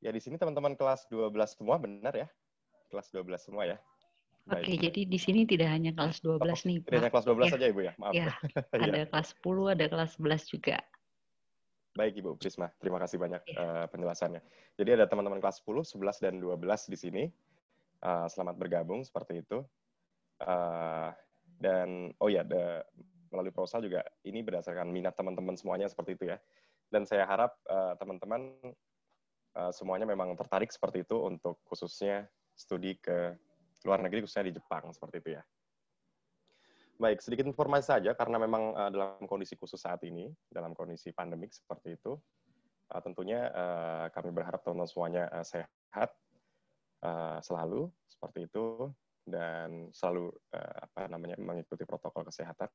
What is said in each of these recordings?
Ya, di sini teman-teman kelas 12 semua, benar ya? Kelas 12 semua ya? Baik. Oke, jadi di sini tidak hanya kelas 12 nih, Tidak hanya Pak. kelas 12 Ya, saja, Ibu ya? Maaf. ya. Iya. Ada kelas 10, ada kelas 11 juga. Baik, Ibu Prisma. Terima kasih banyak Ya. penjelasannya. Jadi ada teman-teman kelas 10, 11, dan 12 di sini. Selamat bergabung, seperti itu. Dan, oh ya, melalui proposal juga, ini berdasarkan minat teman-teman semuanya seperti itu ya. Dan saya harap teman-teman semuanya memang tertarik seperti itu untuk khususnya studi ke luar negeri, khususnya di Jepang, seperti itu ya. Baik, sedikit informasi saja, karena memang dalam kondisi khusus saat ini, dalam kondisi pandemik seperti itu, tentunya kami berharap teman-teman semuanya sehat selalu, seperti itu, dan selalu mengikuti protokol kesehatan.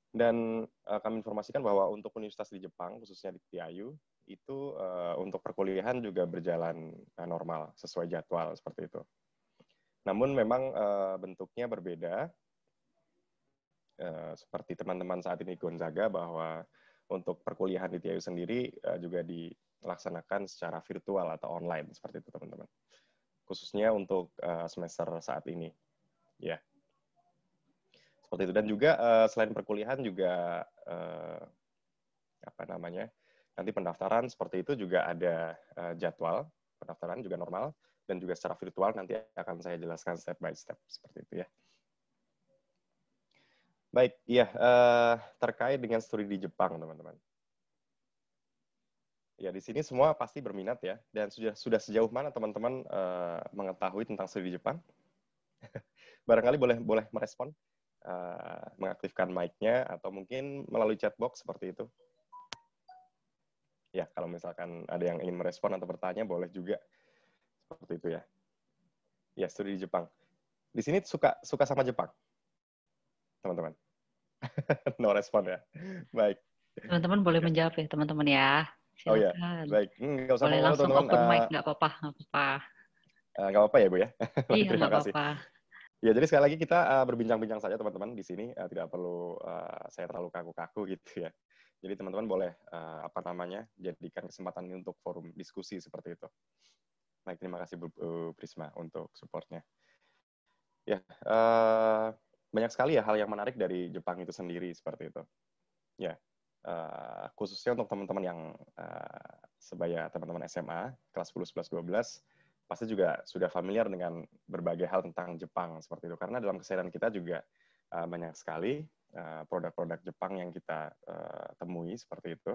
Dan kami informasikan bahwa untuk universitas di Jepang, khususnya di TIU, itu untuk perkuliahan juga berjalan normal, sesuai jadwal, seperti itu. Namun memang bentuknya berbeda, seperti teman-teman saat ini Gonzaga, bahwa untuk perkuliahan di TIU sendiri juga dilaksanakan secara virtual atau online, seperti itu teman-teman. Khususnya untuk semester saat ini. Ya. Seperti itu. Dan juga selain perkuliahan juga nanti pendaftaran seperti itu juga ada jadwal pendaftaran juga normal, dan juga secara virtual nanti akan saya jelaskan step by step seperti itu ya. Baik, iya, terkait dengan studi di Jepang teman-teman. Ya, di sini semua pasti berminat ya, dan sudah sejauh mana teman-teman mengetahui tentang studi di Jepang? Barangkali boleh merespon, mengaktifkan mic-nya, atau mungkin melalui chat box seperti itu. Ya, kalau misalkan ada yang ingin merespon atau bertanya, boleh juga seperti itu ya. Ya, studi di Jepang. Di sini suka sama Jepang, teman-teman. No respon ya. Baik. Teman-teman boleh menjawab ya, teman-teman ya. Oh ya, Silakan. baik. Nggak usah Boleh malu-malu langsung teman-teman. open mic, nggak apa-apa, nggak apa-apa. Nggak apa-apa ya Bu ya. Baik, Iya, terima nggak kasih. apa-apa. Ya, jadi sekali lagi kita berbincang-bincang saja teman-teman di sini. Tidak perlu saya terlalu kaku-kaku gitu ya. Jadi teman-teman boleh jadikan kesempatan ini untuk forum diskusi seperti itu. Baik, terima kasih Bu Prisma untuk supportnya. Ya, banyak sekali ya hal yang menarik dari Jepang itu sendiri seperti itu. Ya, khususnya untuk teman-teman yang sebaya teman-teman SMA kelas 10, 11, 12 pasti juga sudah familiar dengan berbagai hal tentang Jepang seperti itu, karena dalam keseharian kita juga banyak sekali produk-produk Jepang yang kita temui seperti itu,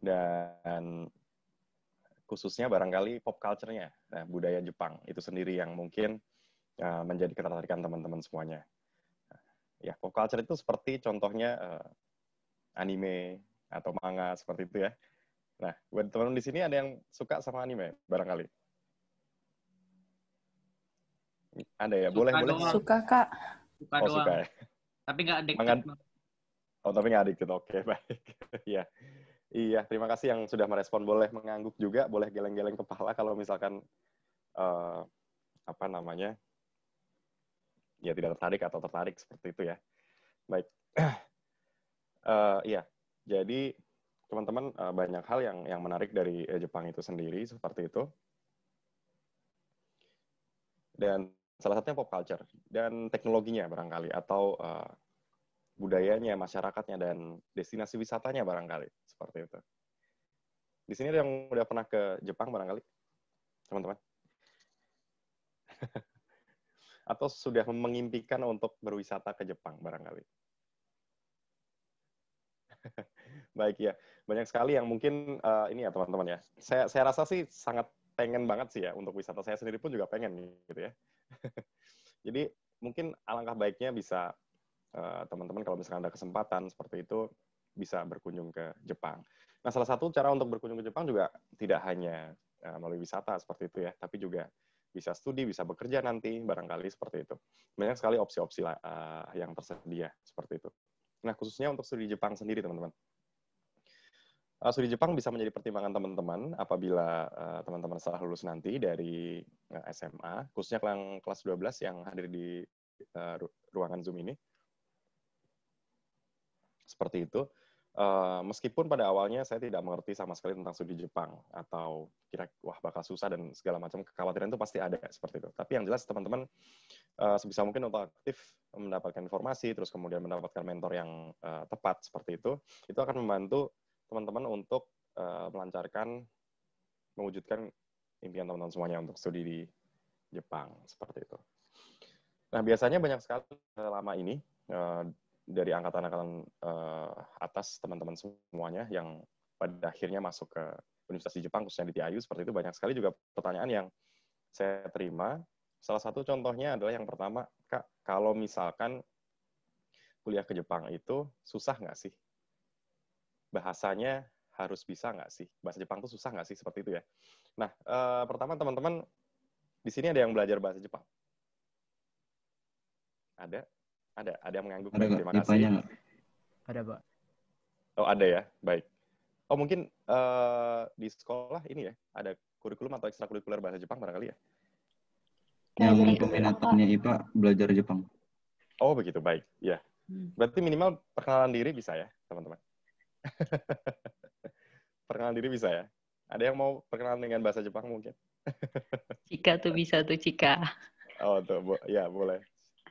dan khususnya barangkali pop culture-nya, budaya Jepang itu sendiri yang mungkin menjadi ketertarikan teman-teman semuanya. Ya, pop culture itu seperti contohnya anime atau manga seperti itu ya. Nah, buat teman-teman di sini ada yang suka sama anime barangkali? Ada ya? Boleh. Suka, Kak. Suka doang. Suka ya. Tapi nggak addicted. Oh, tapi nggak addicted. Oke, baik. Iya. Iya, terima kasih yang sudah merespon. Boleh mengangguk juga, boleh geleng-geleng kepala kalau misalkan ya tidak tertarik atau tertarik seperti itu ya. Baik. Iya. Jadi teman-teman banyak hal yang menarik dari Jepang itu sendiri seperti itu. Dan salah satunya pop culture dan teknologinya barangkali, atau budayanya, masyarakatnya, dan destinasi wisatanya barangkali seperti itu. Di sini ada yang udah pernah ke Jepang barangkali, teman-teman? Atau sudah mengimpikan untuk berwisata ke Jepang barangkali? Baik ya, banyak sekali yang mungkin ini ya teman-teman ya. Saya rasa sih sangat pengen banget sih ya untuk wisata, saya sendiri pun juga pengen gitu ya. Jadi mungkin alangkah baiknya bisa teman-teman kalau misalkan ada kesempatan seperti itu bisa berkunjung ke Jepang. Nah, salah satu cara untuk berkunjung ke Jepang juga tidak hanya melalui wisata seperti itu ya, tapi juga bisa studi, bisa bekerja nanti barangkali seperti itu. Banyak sekali opsi-opsi yang tersedia seperti itu. Nah, khususnya untuk studi Jepang sendiri teman-teman. Studi Jepang bisa menjadi pertimbangan teman-teman apabila teman-teman setelah lulus nanti dari SMA, khususnya kelas 12 yang hadir di ruangan Zoom ini. Seperti itu. Meskipun pada awalnya saya tidak mengerti sama sekali tentang studi Jepang atau kira wah bakal susah dan segala macam kekhawatiran itu pasti ada seperti itu. Tapi yang jelas teman-teman sebisa mungkin untuk aktif mendapatkan informasi, terus kemudian mendapatkan mentor yang tepat seperti itu akan membantu teman-teman untuk melancarkan, mewujudkan impian teman-teman semuanya untuk studi di Jepang seperti itu. Nah biasanya banyak sekali lama ini dari angkatan-angkatan atas teman-teman semuanya yang pada akhirnya masuk ke Universitas di Jepang, khususnya di TIU, seperti itu banyak sekali juga pertanyaan yang saya terima. Salah satu contohnya adalah yang pertama, Kak, kalau misalkan kuliah ke Jepang itu susah nggak sih? Bahasanya harus bisa nggak sih? Bahasa Jepang itu susah nggak sih? Seperti itu ya. Nah, pertama teman-teman, di sini ada yang belajar bahasa Jepang? Ada? Ada yang mengangguk. Ada Baik, Kak, terima IPA-nya kasih. nggak? Ada, Pak. Oh, ada ya. Baik. Oh, mungkin di sekolah ini ya, ada kurikulum atau ekstrakurikuler bahasa Jepang barangkali ya? Yang peminatannya IPA belajar Jepang. Oh, begitu. Baik. Ya. Berarti minimal perkenalan diri bisa ya, teman-teman? Perkenalan diri bisa ya? Ada yang mau perkenalan dengan bahasa Jepang mungkin? Cika tuh bisa tuh, Cika. Oh, tuh. Ya, boleh.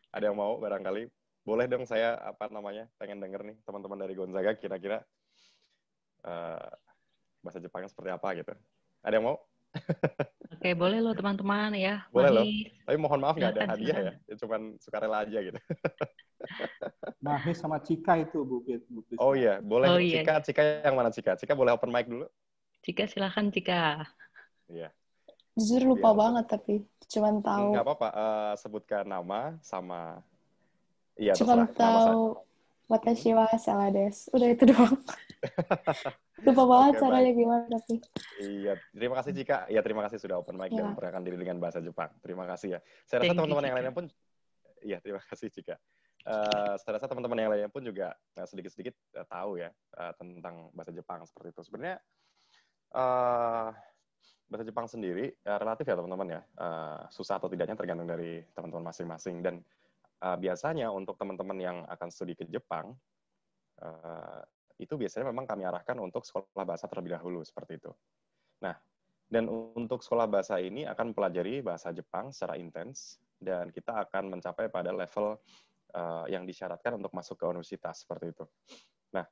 Ada yang mau barangkali? Boleh dong saya, pengen denger nih teman-teman dari Gonzaga kira-kira bahasa Jepangnya seperti apa gitu. Ada yang mau? Oke, boleh loh teman-teman ya. Boleh loh. Mahis. Tapi mohon maaf nggak ada Silakan, hadiah silakan. ya. Cuman sukarela aja gitu. Mahis sama Cika itu, Bu Krisna. Oh iya, boleh. Oh iya, iya. Cika yang mana Cika? Cika boleh open mic dulu? Cika silakan, Cika. Iya. Jujur lupa Iya, banget tapi cuman tahu. Nggak apa-apa. Sebutkan nama sama. Iya, Cuman terserah. tahu watashi wa salah desu. Udah itu doang. Lupa banget Oke, caranya baik. gimana tapi. Iya, terima kasih Cika. Ya, terima kasih sudah open mic Ya. dan memperkenalkan diri dengan bahasa Jepang. Terima kasih ya. Saya rasa Thank you, teman-teman yang Cika. lainnya pun, iya terima kasih Cika. Saya rasa teman-teman yang lainnya pun juga sedikit-sedikit tahu ya tentang bahasa Jepang seperti itu. Sebenarnya bahasa Jepang sendiri relatif ya teman-teman ya. Susah atau tidaknya tergantung dari teman-teman masing-masing. Dan biasanya untuk teman-teman yang akan studi ke Jepang, itu biasanya memang kami arahkan untuk sekolah bahasa terlebih dahulu, seperti itu. Nah, dan untuk sekolah bahasa ini akan mempelajari bahasa Jepang secara intens, dan kita akan mencapai pada level yang disyaratkan untuk masuk ke universitas, seperti itu. Nah,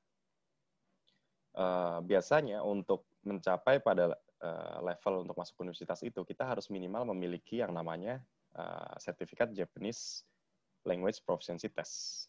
biasanya untuk mencapai pada level untuk masuk ke universitas itu, kita harus minimal memiliki yang namanya sertifikat Japanese Language Proficiency Test.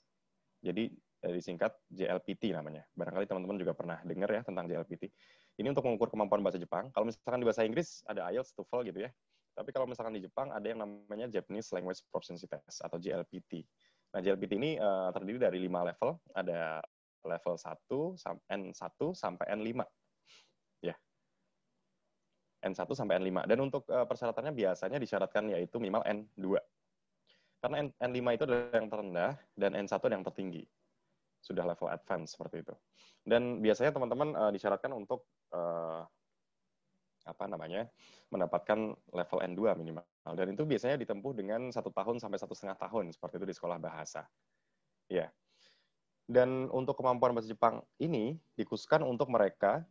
Jadi disingkat JLPT namanya. Barangkali teman-teman juga pernah dengar ya tentang JLPT. Ini untuk mengukur kemampuan bahasa Jepang. Kalau misalkan di bahasa Inggris ada IELTS, TOEFL gitu ya. Tapi kalau misalkan di Jepang ada yang namanya Japanese Language Proficiency Test atau JLPT. Nah, JLPT ini terdiri dari 5 level. Ada level 1, N1 sampai N5. Ya. N1 sampai N5. Dan untuk persyaratannya biasanya disyaratkan yaitu minimal N2. Karena N5 itu adalah yang terendah dan N1 yang tertinggi. Sudah level advance seperti itu. Dan biasanya teman-teman disyaratkan untuk mendapatkan level N2 minimal. Dan itu biasanya ditempuh dengan 1 tahun sampai 1,5 tahun seperti itu di sekolah bahasa. Ya. Dan untuk kemampuan bahasa Jepang ini dikhususkan untuk mereka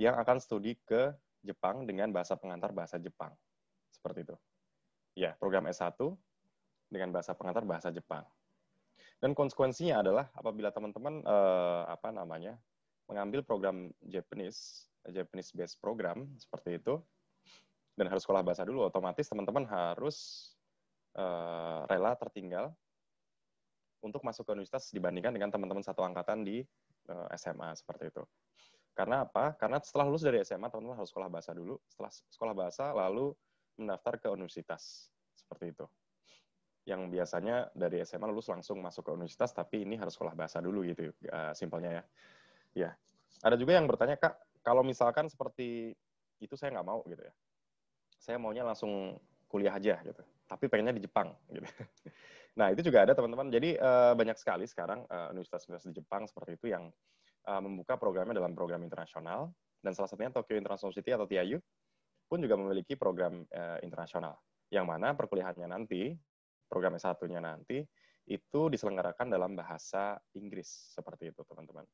yang akan studi ke Jepang dengan bahasa pengantar bahasa Jepang. Seperti itu. Ya, program S1 dengan bahasa pengantar bahasa Jepang. Dan konsekuensinya adalah apabila teman-teman mengambil program Japanese based program seperti itu dan harus sekolah bahasa dulu, otomatis teman-teman harus rela tertinggal untuk masuk ke universitas dibandingkan dengan teman-teman satu angkatan di SMA seperti itu. Karena apa? Karena setelah lulus dari SMA teman-teman harus sekolah bahasa dulu, setelah sekolah bahasa lalu mendaftar ke universitas seperti itu. Yang biasanya dari SMA lulus langsung masuk ke universitas, tapi ini harus sekolah bahasa dulu gitu, simpelnya ya. Ya, ada juga yang bertanya, Kak, kalau misalkan seperti itu saya nggak mau gitu ya. Saya maunya langsung kuliah aja gitu, tapi pengennya di Jepang gitu. Nah, itu juga ada teman-teman. Jadi banyak sekali sekarang universitas-universitas di Jepang seperti itu yang membuka programnya dalam program internasional, dan salah satunya Tokyo International City atau TIU pun juga memiliki program internasional, yang mana perkuliahannya nanti program S1-nya nanti itu diselenggarakan dalam bahasa Inggris seperti itu, teman-teman.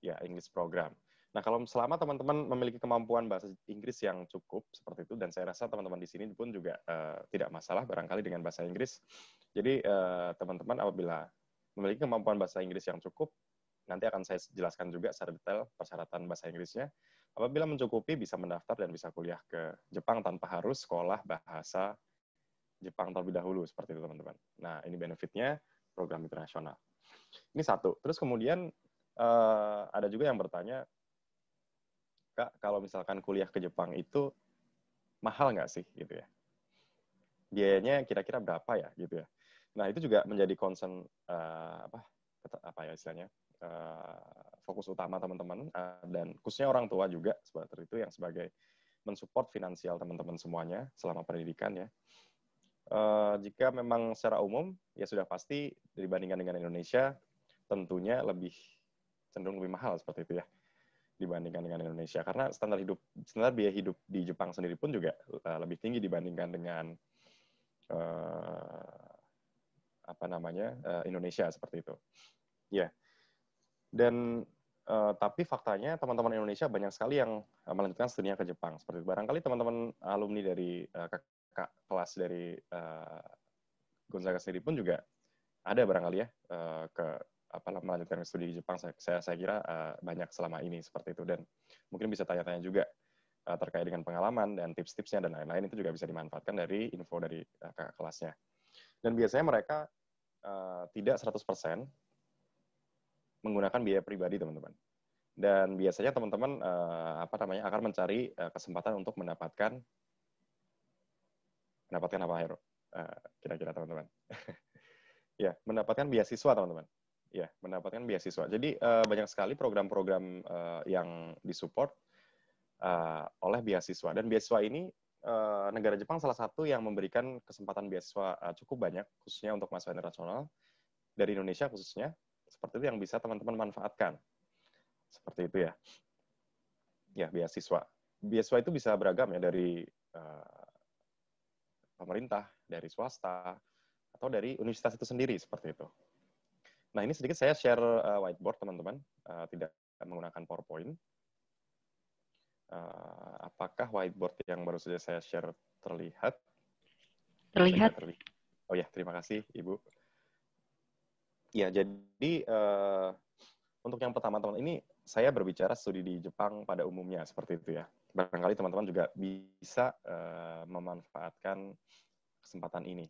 ya English program. Nah, kalau selama teman-teman memiliki kemampuan bahasa Inggris yang cukup seperti itu, dan saya rasa teman-teman di sini pun juga tidak masalah barangkali dengan bahasa Inggris. Jadi teman-teman apabila memiliki kemampuan bahasa Inggris yang cukup, nanti akan saya jelaskan juga secara detail persyaratan bahasa Inggrisnya. Apabila mencukupi, bisa mendaftar dan bisa kuliah ke Jepang tanpa harus sekolah bahasa Jepang terlebih dahulu, seperti itu teman-teman. Nah, ini benefitnya program internasional. Ini satu. Terus kemudian ada juga yang bertanya, Kak, kalau misalkan kuliah ke Jepang itu mahal nggak sih, gitu ya? Biayanya kira-kira berapa ya, gitu ya? Nah, itu juga menjadi concern apa ya istilahnya, fokus utama teman-teman, dan khususnya orang tua juga seperti itu yang sebagai mensupport finansial teman-teman semuanya selama pendidikan ya. Jika memang secara umum ya sudah pasti dibandingkan dengan Indonesia tentunya cenderung lebih mahal seperti itu ya dibandingkan dengan Indonesia, karena standar biaya hidup di Jepang sendiri pun juga lebih tinggi dibandingkan dengan Indonesia seperti itu. Ya. Dan tapi faktanya teman-teman Indonesia banyak sekali yang melanjutkan studinya ke Jepang. Seperti itu. Barangkali teman-teman alumni dari kakak kelas dari Gonzaga sendiri pun juga ada barangkali ya melanjutkan studi di Jepang. Saya kira banyak selama ini seperti itu, dan mungkin bisa tanya-tanya juga terkait dengan pengalaman dan tips-tipsnya dan lain-lain, itu juga bisa dimanfaatkan dari info dari kakak kelasnya. Dan biasanya mereka tidak 100% menggunakan biaya pribadi, teman-teman. Dan biasanya teman-teman akan mencari kesempatan untuk mendapatkan apa, Hero? Kira-kira teman-teman. Ya, mendapatkan beasiswa, teman-teman. Ya, mendapatkan beasiswa. Jadi banyak sekali program-program yang disupport oleh beasiswa. Dan beasiswa ini negara Jepang salah satu yang memberikan kesempatan beasiswa cukup banyak, khususnya untuk mahasiswa internasional dari Indonesia khususnya. Seperti itu yang bisa teman-teman manfaatkan. Seperti itu ya. Ya, beasiswa. Beasiswa itu bisa beragam ya, dari pemerintah, dari swasta, atau dari universitas itu sendiri, seperti itu. Nah, ini sedikit saya share whiteboard, teman-teman. Tidak menggunakan PowerPoint. Apakah whiteboard yang baru saja saya share terlihat? Terlihat. Oh ya, terima kasih, Ibu. Ya, jadi untuk yang pertama, teman, ini saya berbicara studi di Jepang pada umumnya, seperti itu ya. Barangkali teman-teman juga bisa memanfaatkan kesempatan ini.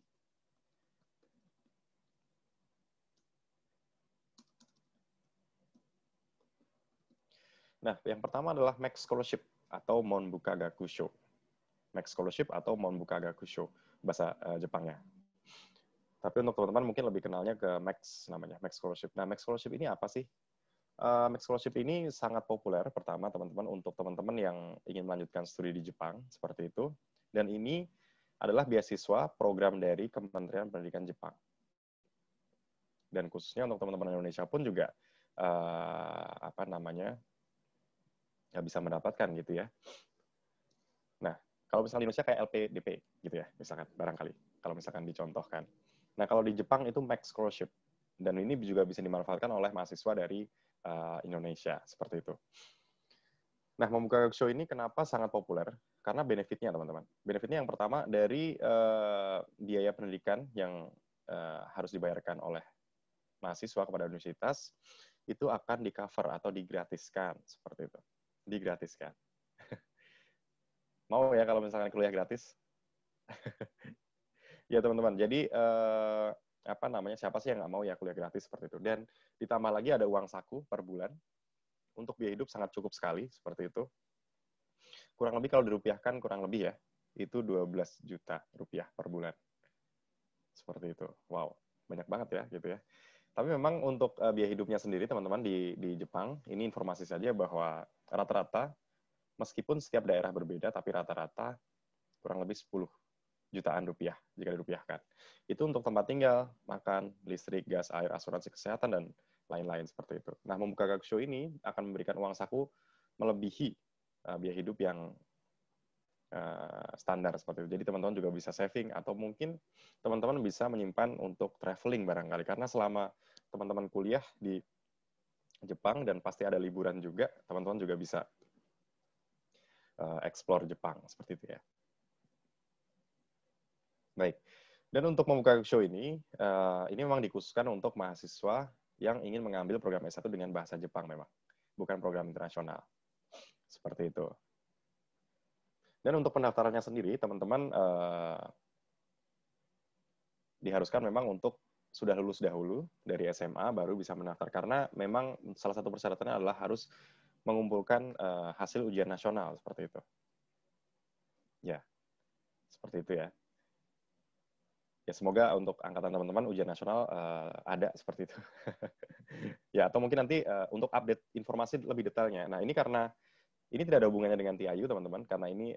Nah, yang pertama adalah Max Scholarship atau Monbuka Gakusho. Max Scholarship atau Monbuka Gakusho, bahasa Jepangnya. Tapi untuk teman-teman mungkin lebih kenalnya ke Max, namanya Max Scholarship. Nah, Max Scholarship ini apa sih? Max Scholarship ini sangat populer, pertama teman-teman, untuk teman-teman yang ingin melanjutkan studi di Jepang, seperti itu. Dan ini adalah beasiswa program dari Kementerian Pendidikan Jepang. Dan khususnya untuk teman-teman Indonesia pun juga bisa mendapatkan gitu ya. Nah, kalau misalnya di Indonesia kayak LPDP gitu ya, misalkan barangkali kalau misalkan dicontohkan. Nah, kalau di Jepang itu Max Scholarship, dan ini juga bisa dimanfaatkan oleh mahasiswa dari Indonesia, seperti itu. Nah, Monbuka Gakusho ini kenapa sangat populer? Karena benefitnya, teman-teman. Benefitnya yang pertama dari biaya pendidikan yang harus dibayarkan oleh mahasiswa kepada universitas, itu akan di-cover atau digratiskan, seperti itu. Digratiskan. Mau ya kalau misalkan kuliah gratis? Ya, teman-teman. Jadi, siapa sih yang nggak mau ya kuliah gratis seperti itu. Dan ditambah lagi ada uang saku per bulan. Untuk biaya hidup sangat cukup sekali, seperti itu. Kurang lebih kalau dirupiahkan, kurang lebih ya, itu 12 juta rupiah per bulan. Seperti itu. Wow, banyak banget ya, gitu ya. Tapi memang untuk biaya hidupnya sendiri, teman-teman, di Jepang, ini informasi saja bahwa rata-rata, meskipun setiap daerah berbeda, tapi rata-rata kurang lebih 10 jutaan rupiah jika dirupiahkan. Itu untuk tempat tinggal, makan, listrik, gas, air, asuransi kesehatan, dan lain-lain seperti itu. Nah, Monbuka Gakusho ini akan memberikan uang saku melebihi biaya hidup yang standar seperti itu. Jadi teman-teman juga bisa saving, atau mungkin teman-teman bisa menyimpan untuk traveling barangkali. Karena selama teman-teman kuliah di Jepang, dan pasti ada liburan juga, teman-teman juga bisa explore Jepang, seperti itu ya. Baik, dan untuk membuka show ini memang dikhususkan untuk mahasiswa yang ingin mengambil program S1 dengan bahasa Jepang memang, bukan program internasional. Seperti itu. Dan untuk pendaftarannya sendiri, teman-teman diharuskan memang untuk sudah lulus dahulu dari SMA baru bisa mendaftar, karena memang salah satu persyaratannya adalah harus mengumpulkan hasil ujian nasional, seperti itu. Ya, seperti itu ya. Ya, semoga untuk angkatan teman-teman ujian nasional ada seperti itu. Ya, atau mungkin nanti untuk update informasi lebih detailnya. Nah, ini karena ini tidak ada hubungannya dengan TIU, teman-teman, karena ini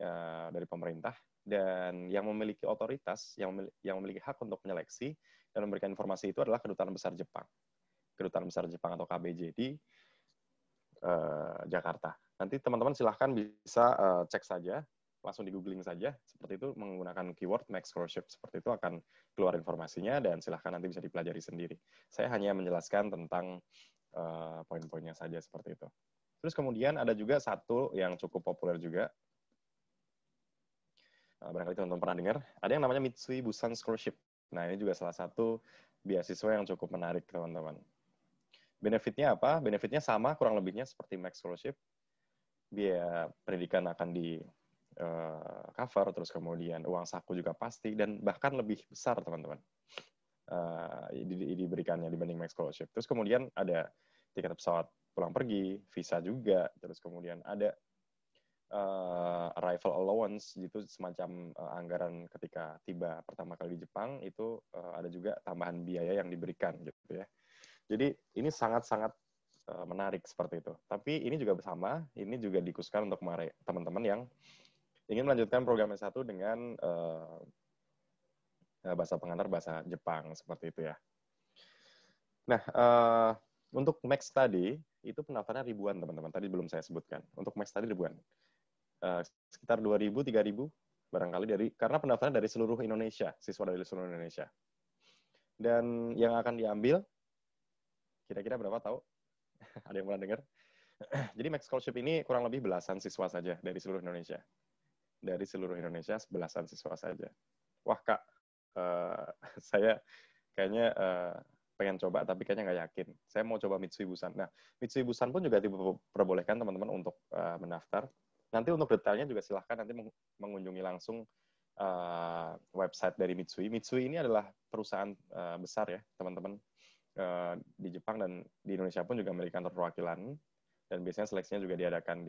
dari pemerintah, dan yang memiliki otoritas, yang memiliki hak untuk menyeleksi dan memberikan informasi itu adalah Kedutaan Besar Jepang. Kedutaan Besar Jepang atau KBJ di Jakarta. Nanti teman-teman silahkan bisa cek saja, langsung di googling saja, seperti itu, menggunakan keyword Max Scholarship, seperti itu akan keluar informasinya, dan silahkan nanti bisa dipelajari sendiri. Saya hanya menjelaskan tentang poin-poinnya saja, seperti itu. Terus kemudian ada juga satu yang cukup populer juga, barangkali teman-teman pernah dengar, ada yang namanya Mitsui Bussan Scholarship. Nah, ini juga salah satu beasiswa yang cukup menarik, teman-teman. Benefitnya apa? Benefitnya sama, kurang lebihnya seperti Max Scholarship. Biaya pendidikan akan di cover, terus kemudian uang saku juga pasti, dan bahkan lebih besar, teman-teman, diberikannya dibanding Max Scholarship. Terus kemudian ada tiket pesawat pulang pergi, visa juga, terus kemudian ada arrival allowance, gitu, semacam anggaran ketika tiba pertama kali di Jepang, itu ada juga tambahan biaya yang diberikan, gitu ya. Jadi ini sangat-sangat menarik seperti itu. Tapi ini juga bersama, ini juga dikhususkan untuk teman-teman yang ingin melanjutkan program S1 dengan bahasa pengantar bahasa Jepang, seperti itu ya. Nah, untuk Max tadi, itu pendaftarnya ribuan, teman-teman. Tadi belum saya sebutkan. Untuk Max tadi ribuan. Sekitar 2.000, 3.000, barangkali karena pendaftarnya dari seluruh Indonesia, siswa dari seluruh Indonesia. Dan yang akan diambil, kira-kira berapa tahu? Ada yang pernah dengar? Jadi Max Scholarship ini kurang lebih belasan siswa saja dari seluruh Indonesia. Dari seluruh Indonesia, belasan siswa saja. Wah, Kak, saya kayaknya pengen coba, tapi kayaknya nggak yakin. Saya mau coba Mitsui Bussan. Nah, Mitsui Bussan pun juga diperbolehkan teman-teman untuk mendaftar. Nanti untuk detailnya juga silahkan nanti mengunjungi langsung website dari Mitsui. Mitsui ini adalah perusahaan besar ya, teman-teman, di Jepang, dan di Indonesia pun juga memiliki kantor perwakilan, dan biasanya seleksinya juga diadakan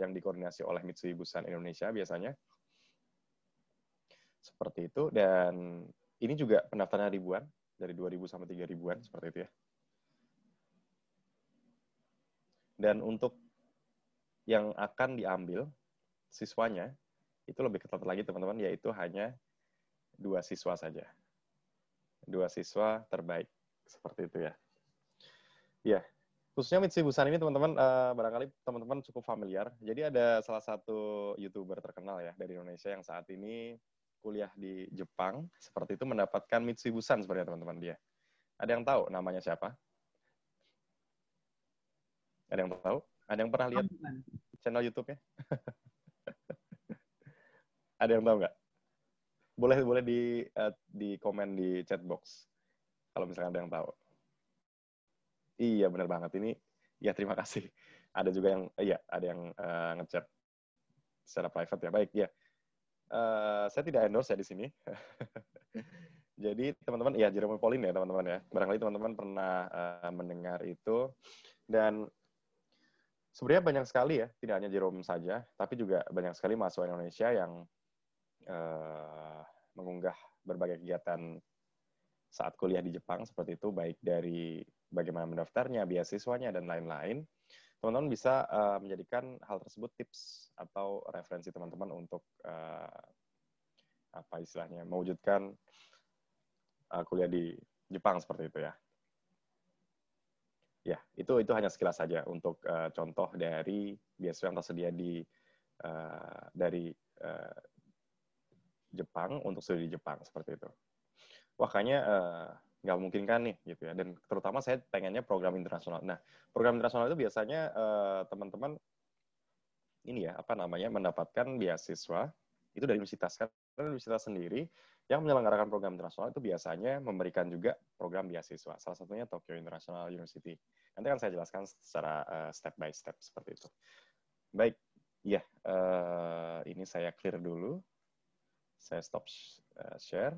yang dikoordinasi oleh Mitsui Bussan Indonesia biasanya. Seperti itu, dan ini juga pendaftarnya ribuan, dari 2.000 sampai 3.000-an, seperti itu ya. Dan untuk yang akan diambil siswanya, itu lebih ketat lagi, teman-teman, yaitu hanya 2 siswa saja. 2 siswa terbaik, seperti itu ya. Ya, khususnya Mitsui Bussan ini, teman-teman, barangkali teman-teman cukup familiar. Jadi ada salah satu YouTuber terkenal ya dari Indonesia yang saat ini kuliah di Jepang, seperti itu, mendapatkan Mitsui Bussan sebenarnya, teman-teman, dia. Ada yang tahu namanya siapa? Ada yang tahu? Ada yang pernah lihat channel YouTube-nya? Ada yang tahu nggak? Boleh di komen di chat box kalau misalnya ada yang tahu. Iya, benar banget. Ini, ya, terima kasih. Ada juga yang, ada yang ngechat secara private ya. Baik, ya. Saya tidak endorse ya di sini. Jadi teman-teman, ya, Jerome Pauline ya, teman-teman ya. Barangkali teman-teman pernah mendengar itu. Dan sebenarnya banyak sekali ya, tidak hanya Jerome saja, tapi juga banyak sekali mahasiswa Indonesia yang mengunggah berbagai kegiatan saat kuliah di Jepang seperti itu, baik dari bagaimana mendaftarnya, beasiswanya, dan lain-lain. Teman-teman bisa menjadikan hal tersebut tips atau referensi teman-teman untuk apa istilahnya, mewujudkan kuliah di Jepang seperti itu ya. Ya, itu hanya sekilas saja untuk contoh dari beasiswa yang tersedia dari Jepang untuk studi di Jepang seperti itu. Wah, kayaknya nggak mungkin kan nih gitu ya. Dan terutama saya pengennya program internasional. Nah, program internasional itu biasanya teman-teman ini ya mendapatkan beasiswa itu dari universitas. Karena universitas sendiri yang menyelenggarakan program internasional itu biasanya memberikan juga program beasiswa. Salah satunya Tokyo International University. Nanti akan saya jelaskan secara step by step seperti itu. Baik, ya ini saya clear dulu. Saya stop share.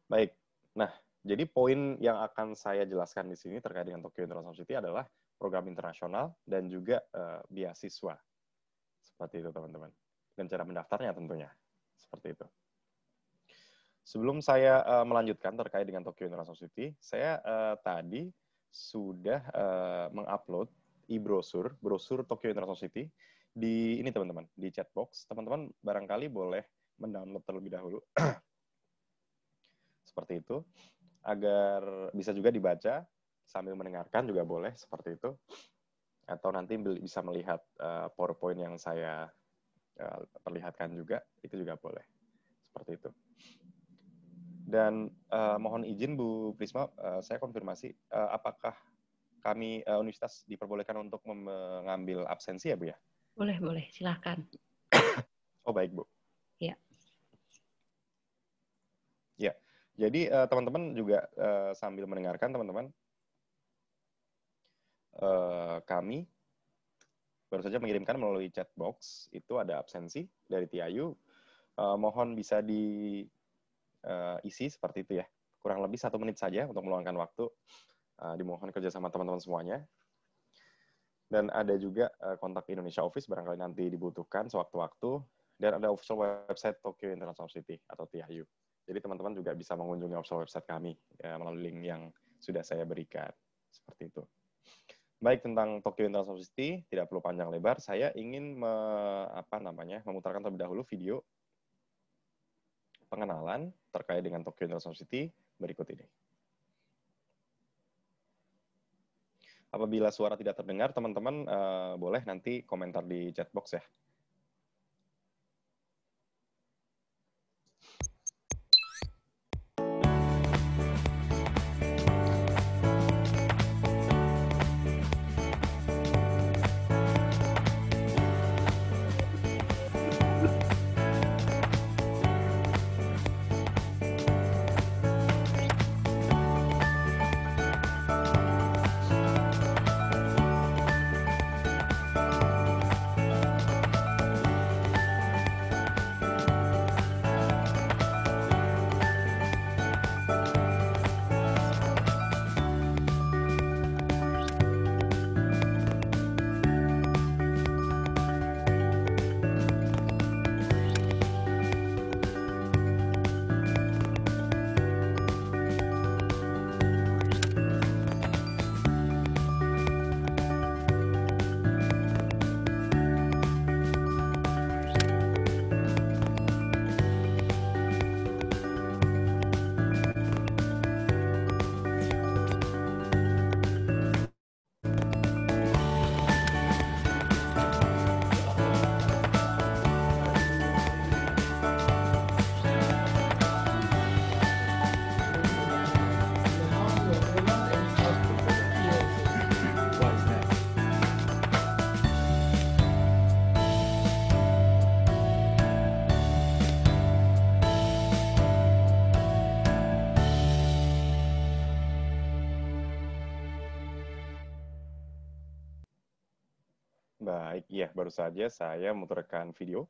Baik, nah jadi poin yang akan saya jelaskan di sini terkait dengan Tokyo International City adalah program internasional dan juga beasiswa. Seperti itu teman-teman. Dan cara mendaftarnya tentunya. Seperti itu. Sebelum saya melanjutkan terkait dengan Tokyo International City, saya tadi sudah mengupload brosur Tokyo International City di ini teman-teman, di chat box. Teman-teman barangkali boleh mendownload terlebih dahulu. Seperti itu. Agar bisa juga dibaca sambil mendengarkan juga boleh seperti itu. Atau nanti bisa melihat PowerPoint yang saya perlihatkan juga, itu juga boleh. Seperti itu. Dan mohon izin Bu Prisma, saya konfirmasi, apakah kami universitas diperbolehkan untuk mengambil absensi ya Bu ya? Boleh, silahkan. Oh baik Bu. Ya. Ya, jadi teman-teman juga sambil mendengarkan teman-teman, kami baru saja mengirimkan melalui chat box, itu ada absensi dari TIU. Mohon bisa diisi seperti itu ya. Kurang lebih 1 menit saja untuk meluangkan waktu. Dimohon kerja sama teman-teman semuanya. Dan ada juga kontak Indonesia Office, barangkali nanti dibutuhkan sewaktu-waktu. Dan ada official website Tokyo International City atau TIU. Jadi teman-teman juga bisa mengunjungi official website kami melalui link yang sudah saya berikan. Seperti itu. Baik, tentang Tokyo International City, tidak perlu panjang lebar, saya ingin memutarkan terlebih dahulu video pengenalan terkait dengan Tokyo International City berikut ini. Apabila suara tidak terdengar, teman-teman boleh nanti komentar di chat box ya. Baik, ya baru saja saya memutarkan video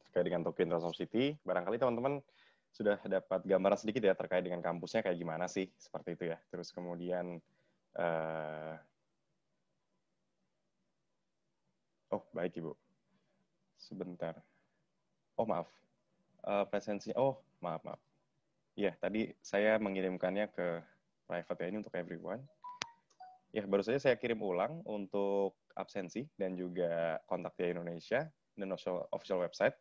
terkait dengan Tokyo International City. Barangkali teman-teman sudah dapat gambaran sedikit ya terkait dengan kampusnya kayak gimana sih, seperti itu ya. Terus kemudian, oh baik Ibu, sebentar. Oh maaf, presensinya, oh maaf. Ya, tadi saya mengirimkannya ke private ya, ini untuk everyone. Ya, baru saja saya kirim ulang untuk absensi dan juga kontak TIU Indonesia dan official website.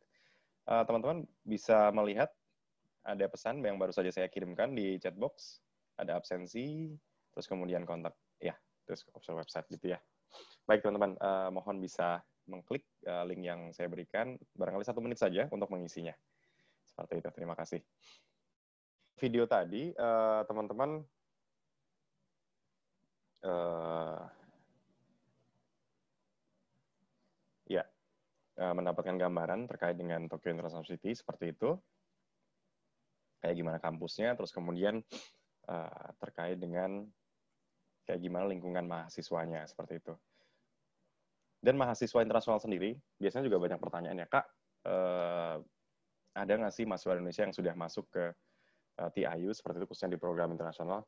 Teman-teman bisa melihat ada pesan yang baru saja saya kirimkan di chat box. Ada absensi, terus kemudian kontak, ya, terus official website gitu ya. Baik teman-teman, mohon bisa mengklik link yang saya berikan, barangkali 1 menit saja untuk mengisinya. Seperti itu, terima kasih. Video tadi, teman-teman mendapatkan gambaran terkait dengan Tokyo International City seperti itu. Kayak gimana kampusnya, terus kemudian terkait dengan kayak gimana lingkungan mahasiswanya, seperti itu. Dan mahasiswa internasional sendiri, biasanya juga banyak pertanyaan ya, Kak, ada nggak sih mahasiswa Indonesia yang sudah masuk ke TIU, seperti itu, khususnya di program internasional?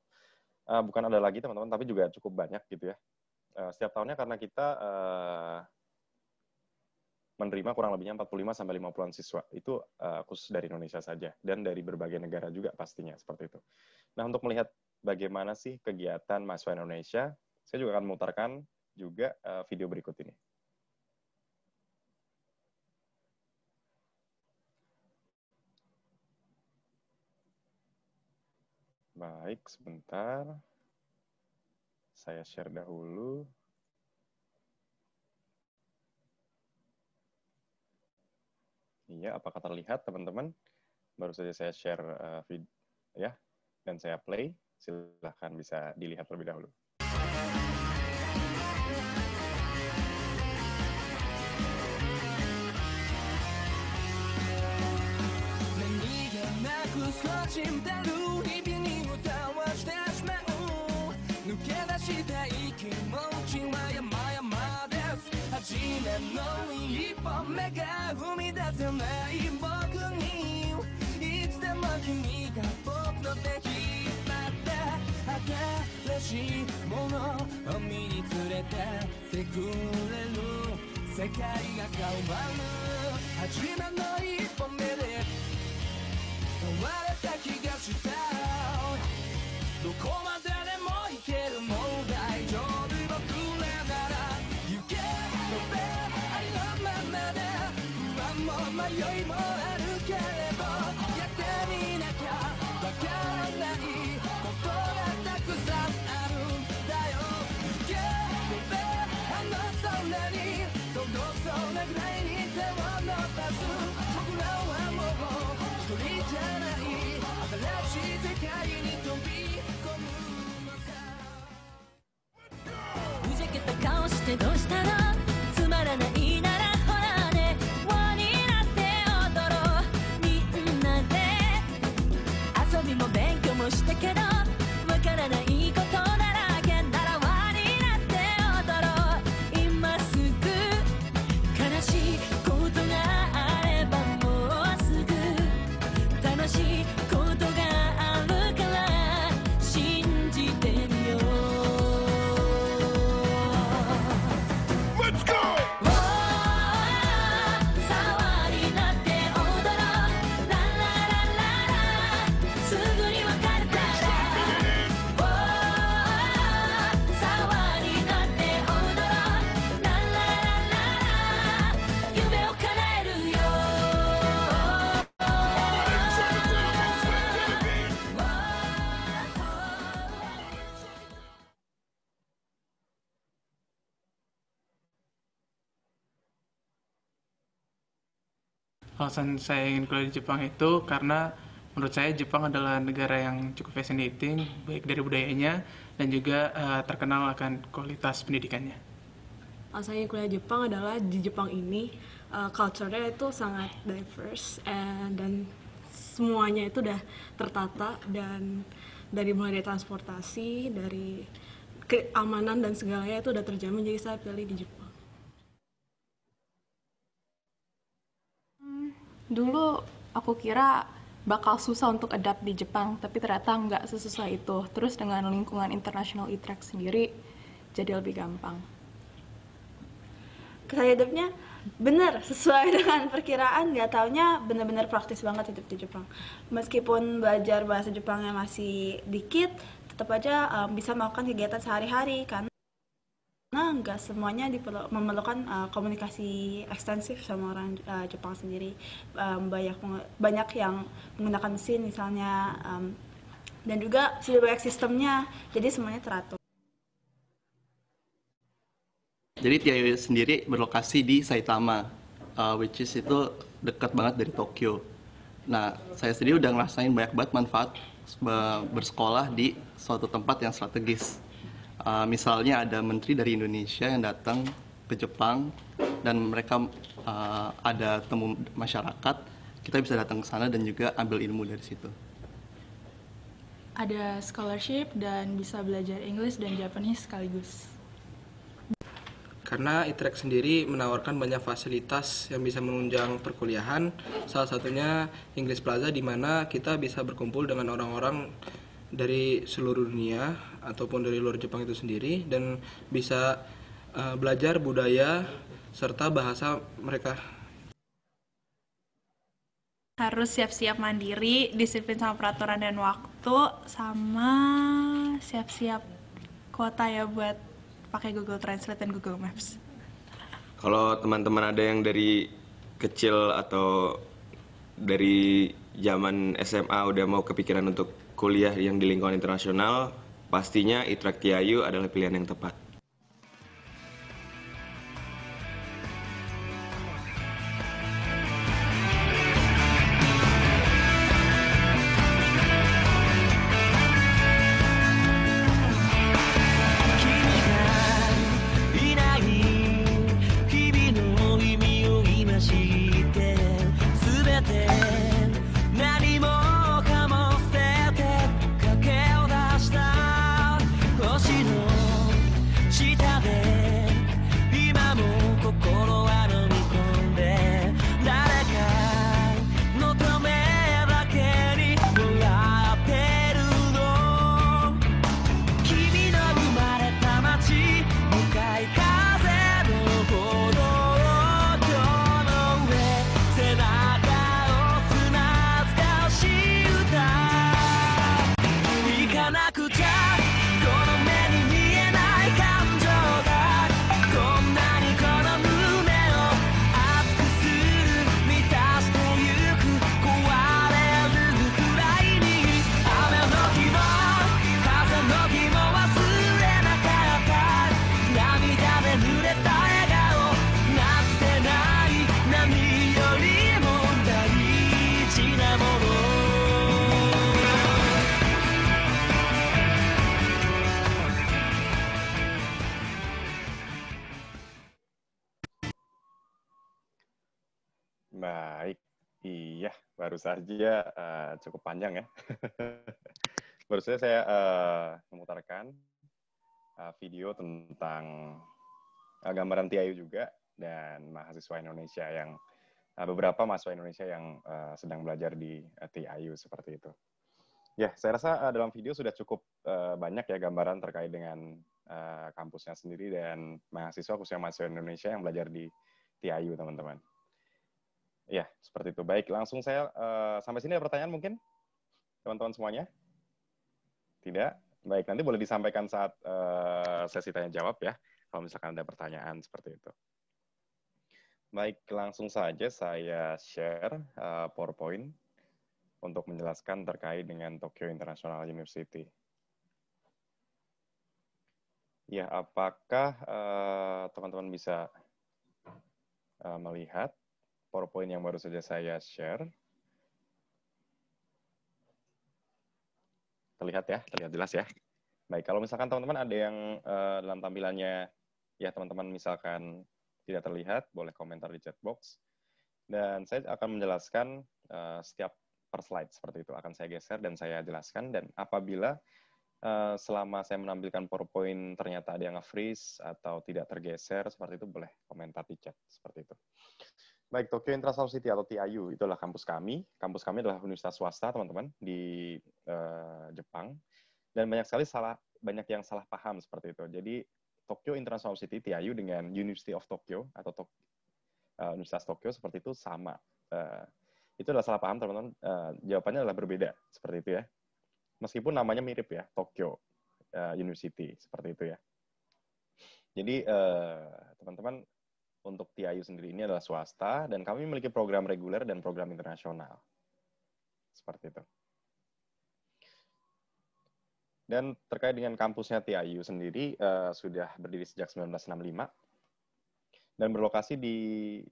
Bukan ada lagi, teman-teman, tapi juga cukup banyak gitu ya. Setiap tahunnya karena kita menerima kurang lebihnya 45-50-an siswa. Itu khusus dari Indonesia saja. Dan dari berbagai negara juga pastinya, seperti itu. Nah, untuk melihat bagaimana sih kegiatan mahasiswa Indonesia, saya juga akan memutarkan juga video berikut ini. Baik, sebentar. Saya share dahulu. Iya, apakah terlihat, teman-teman? Baru saja saya share video, ya, dan saya play. Silahkan bisa dilihat terlebih dahulu. Alasan saya ingin kuliah di Jepang itu karena menurut saya Jepang adalah negara yang cukup fascinating, baik dari budayanya dan juga terkenal akan kualitas pendidikannya. Alasan saya kuliah Jepang adalah di Jepang ini culture-nya itu sangat diverse dan semuanya itu udah tertata, dan dari mulai dari transportasi, dari keamanan dan segalanya itu udah terjamin, jadi saya pilih di Jepang. Dulu aku kira bakal susah untuk adapt di Jepang, tapi ternyata nggak sesusah itu. Terus dengan lingkungan international e-track sendiri, jadi lebih gampang. Saya hidupnya benar sesuai dengan perkiraan, nggak taunya benar-benar praktis banget hidup di Jepang. Meskipun belajar bahasa Jepangnya masih dikit, tetap aja bisa melakukan kegiatan sehari-hari, karena nggak semuanya memerlukan komunikasi ekstensif sama orang Jepang sendiri. Banyak yang menggunakan mesin misalnya, dan juga sudah banyak sistemnya, jadi semuanya teratur. Jadi TIU sendiri berlokasi di Saitama, which is itu dekat banget dari Tokyo. Nah, saya sendiri udah ngerasain banyak banget manfaat bersekolah di suatu tempat yang strategis. Misalnya ada menteri dari Indonesia yang datang ke Jepang dan mereka ada temu masyarakat, kita bisa datang ke sana dan juga ambil ilmu dari situ. Ada scholarship dan bisa belajar English dan Japanese sekaligus. Karena ITREX sendiri menawarkan banyak fasilitas yang bisa menunjang perkuliahan, salah satunya English Plaza di mana kita bisa berkumpul dengan orang-orang dari seluruh dunia ataupun dari luar Jepang itu sendiri dan bisa belajar budaya serta bahasa mereka. Harus siap-siap mandiri, disiplin sama peraturan dan waktu, sama siap-siap kuota ya buat pakai Google Translate dan Google Maps. Kalau teman-teman ada yang dari kecil atau dari zaman SMA udah mau kepikiran untuk kuliah yang di lingkungan internasional, pastinya ITREX TIAU adalah pilihan yang tepat. Baik, iya, baru saja cukup panjang ya. Baru saja saya memutarkan video tentang gambaran TIAU juga dan mahasiswa Indonesia yang beberapa mahasiswa Indonesia yang sedang belajar di TIAU seperti itu. Ya, saya rasa dalam video sudah cukup banyak ya gambaran terkait dengan kampusnya sendiri dan mahasiswa khususnya mahasiswa Indonesia yang belajar di TIAU, teman-teman. Ya, seperti itu. Baik, langsung saya sampai sini ada pertanyaan mungkin, teman-teman semuanya? Tidak? Baik, nanti boleh disampaikan saat sesi tanya-jawab ya, kalau misalkan ada pertanyaan seperti itu. Baik, langsung saja saya share PowerPoint untuk menjelaskan terkait dengan Tokyo International University. Ya, apakah teman-teman bisa melihat PowerPoint yang baru saja saya share? Terlihat ya? Terlihat jelas ya? Baik, kalau misalkan teman-teman ada yang dalam tampilannya, ya teman-teman misalkan tidak terlihat, boleh komentar di chat box. Dan saya akan menjelaskan setiap per slide seperti itu. Akan saya geser dan saya jelaskan. Dan apabila selama saya menampilkan PowerPoint ternyata ada yang nge-freeze atau tidak tergeser, seperti itu boleh komentar di chat seperti itu. Baik, Tokyo International City atau TIAU, itulah kampus kami. Kampus kami adalah universitas swasta, teman-teman, di Jepang. Dan banyak yang salah paham seperti itu. Jadi, Tokyo International City, TIAU, dengan University of Tokyo, atau Universitas Tokyo, seperti itu sama. Itu adalah salah paham, teman-teman. Jawabannya adalah berbeda, seperti itu ya. Meskipun namanya mirip ya, Tokyo University, seperti itu ya. Jadi, teman-teman, untuk TIAU sendiri ini adalah swasta, dan kami memiliki program reguler dan program internasional. Seperti itu. Dan terkait dengan kampusnya TIAU sendiri, sudah berdiri sejak 1965, dan berlokasi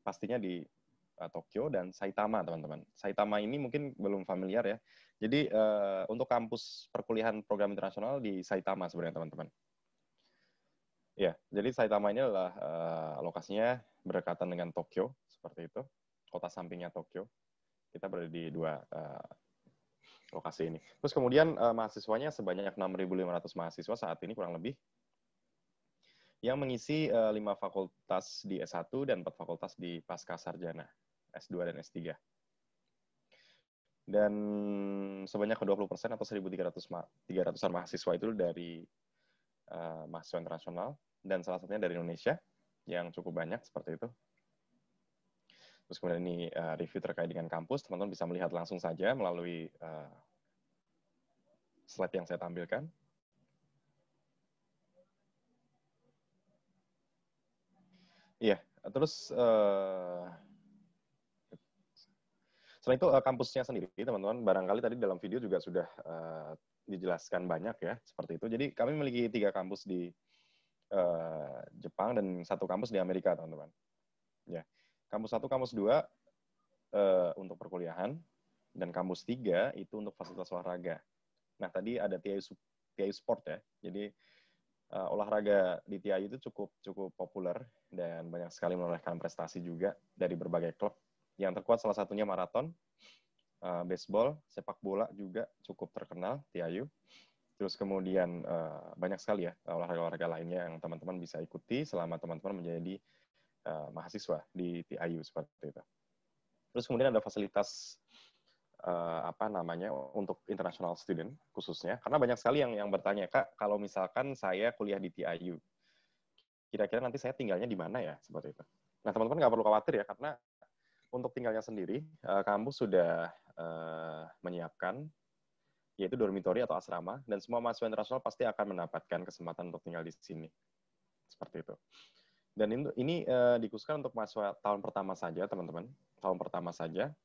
pastinya di Tokyo, dan Saitama, teman-teman. Saitama ini mungkin belum familiar ya. Jadi untuk kampus perkuliahan program internasional di Saitama sebenarnya, teman-teman. Ya, jadi Saitama ini adalah lokasinya berdekatan dengan Tokyo, seperti itu. Kota sampingnya Tokyo. Kita berada di dua lokasi ini. Terus kemudian mahasiswanya sebanyak 6.500 mahasiswa saat ini kurang lebih, yang mengisi 5 fakultas di S1 dan 4 fakultas di Pasca Sarjana, S2 dan S3. Dan sebanyak 20% atau 1.300-an mahasiswa itu dari mahasiswa internasional, dan salah satunya dari Indonesia, yang cukup banyak seperti itu. Terus kemudian ini review terkait dengan kampus, teman-teman bisa melihat langsung saja melalui slide yang saya tampilkan. Iya, terus selain itu kampusnya sendiri, teman-teman, barangkali tadi dalam video juga sudah dijelaskan banyak ya, seperti itu. Jadi kami memiliki 3 kampus di Jepang dan 1 kampus di Amerika, teman-teman. Ya, kampus 1, kampus 2 untuk perkuliahan, dan kampus 3 itu untuk fasilitas olahraga. Nah, tadi ada TIU Sport ya. Jadi olahraga di TIU itu cukup populer dan banyak sekali menorehkan prestasi juga dari berbagai klub. Yang terkuat salah satunya maraton, baseball, sepak bola juga cukup terkenal TIU. Terus kemudian banyak sekali ya olahraga-olahraga lainnya yang teman-teman bisa ikuti selama teman-teman menjadi mahasiswa di TIU seperti itu. Terus kemudian ada fasilitas untuk international student khususnya, karena banyak sekali yang bertanya, Kak, kalau misalkan saya kuliah di TIU, kira-kira nanti saya tinggalnya di mana ya, seperti itu. Nah, teman-teman nggak perlu khawatir ya, karena untuk tinggalnya sendiri, kampus sudah menyiapkan, yaitu dormitory atau asrama, dan semua mahasiswa internasional pasti akan mendapatkan kesempatan untuk tinggal di sini, seperti itu. Dan ini dikhususkan untuk mahasiswa tahun pertama saja, teman-teman, tahun pertama saja.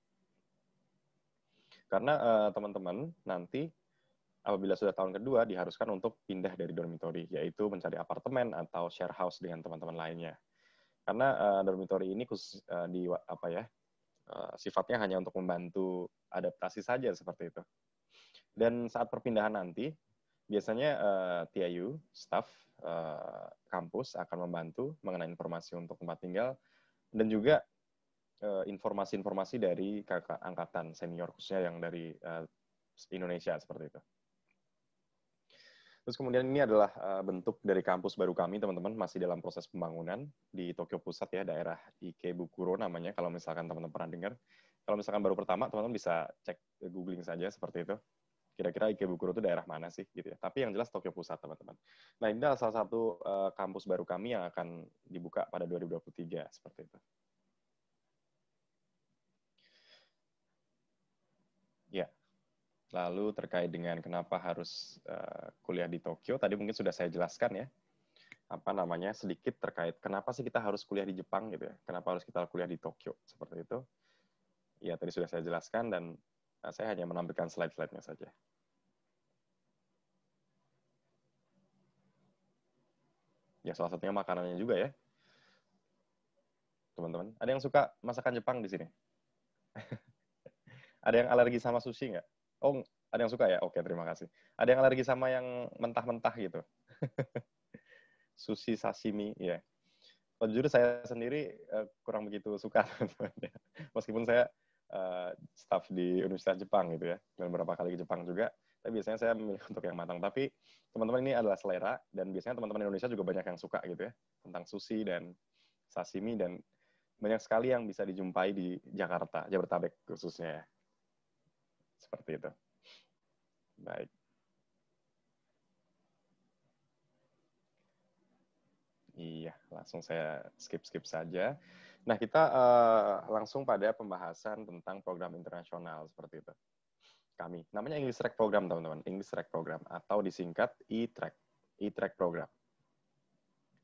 Karena teman-teman nanti apabila sudah tahun kedua diharuskan untuk pindah dari dormitory, yaitu mencari apartemen atau share house dengan teman-teman lainnya. Karena dormitory ini khusus sifatnya hanya untuk membantu adaptasi saja seperti itu. Dan saat perpindahan nanti, biasanya TIU, staff kampus akan membantu mengenai informasi untuk tempat tinggal, dan juga informasi-informasi dari kakak angkatan senior khususnya yang dari Indonesia seperti itu. Terus kemudian ini adalah bentuk dari kampus baru kami, teman-teman, masih dalam proses pembangunan di Tokyo Pusat ya, daerah Ikebukuro namanya, kalau misalkan teman-teman pernah dengar. Kalau misalkan baru pertama, teman-teman bisa cek googling saja seperti itu. Kira-kira Ikebukuro itu daerah mana sih gitu ya. Tapi yang jelas Tokyo Pusat, teman-teman. Nah, ini adalah salah satu kampus baru kami yang akan dibuka pada 2023 seperti itu. Ya, lalu terkait dengan kenapa harus kuliah di Tokyo, tadi mungkin sudah saya jelaskan ya, sedikit terkait kenapa sih kita harus kuliah di Jepang gitu ya, kenapa harus kita kuliah di Tokyo, seperti itu. Ya, tadi sudah saya jelaskan dan saya hanya menampilkan slide-slide-nya saja. Ya, salah satunya makanannya juga ya, teman-teman. Ada yang suka masakan Jepang di sini? Ada yang alergi sama sushi nggak? Oh, ada yang suka ya? Oke, terima kasih. Ada yang alergi sama yang mentah-mentah gitu? Sushi, sashimi, ya. Kalau jujur saya sendiri kurang begitu suka, teman-teman. Meskipun saya staff di Universitas Jepang gitu ya, dan beberapa kali ke Jepang juga, tapi biasanya saya memilih untuk yang matang. Tapi teman-teman ini adalah selera, dan biasanya teman-teman Indonesia juga banyak yang suka gitu ya, tentang sushi dan sashimi, dan banyak sekali yang bisa dijumpai di Jakarta, Jabodetabek khususnya ya. Seperti itu. Baik. Iya, langsung saya skip saja. Nah, kita langsung pada pembahasan tentang program internasional seperti itu. Kami, namanya English Track Program, teman-teman. English Track Program, atau disingkat E-Track. E-Track Program.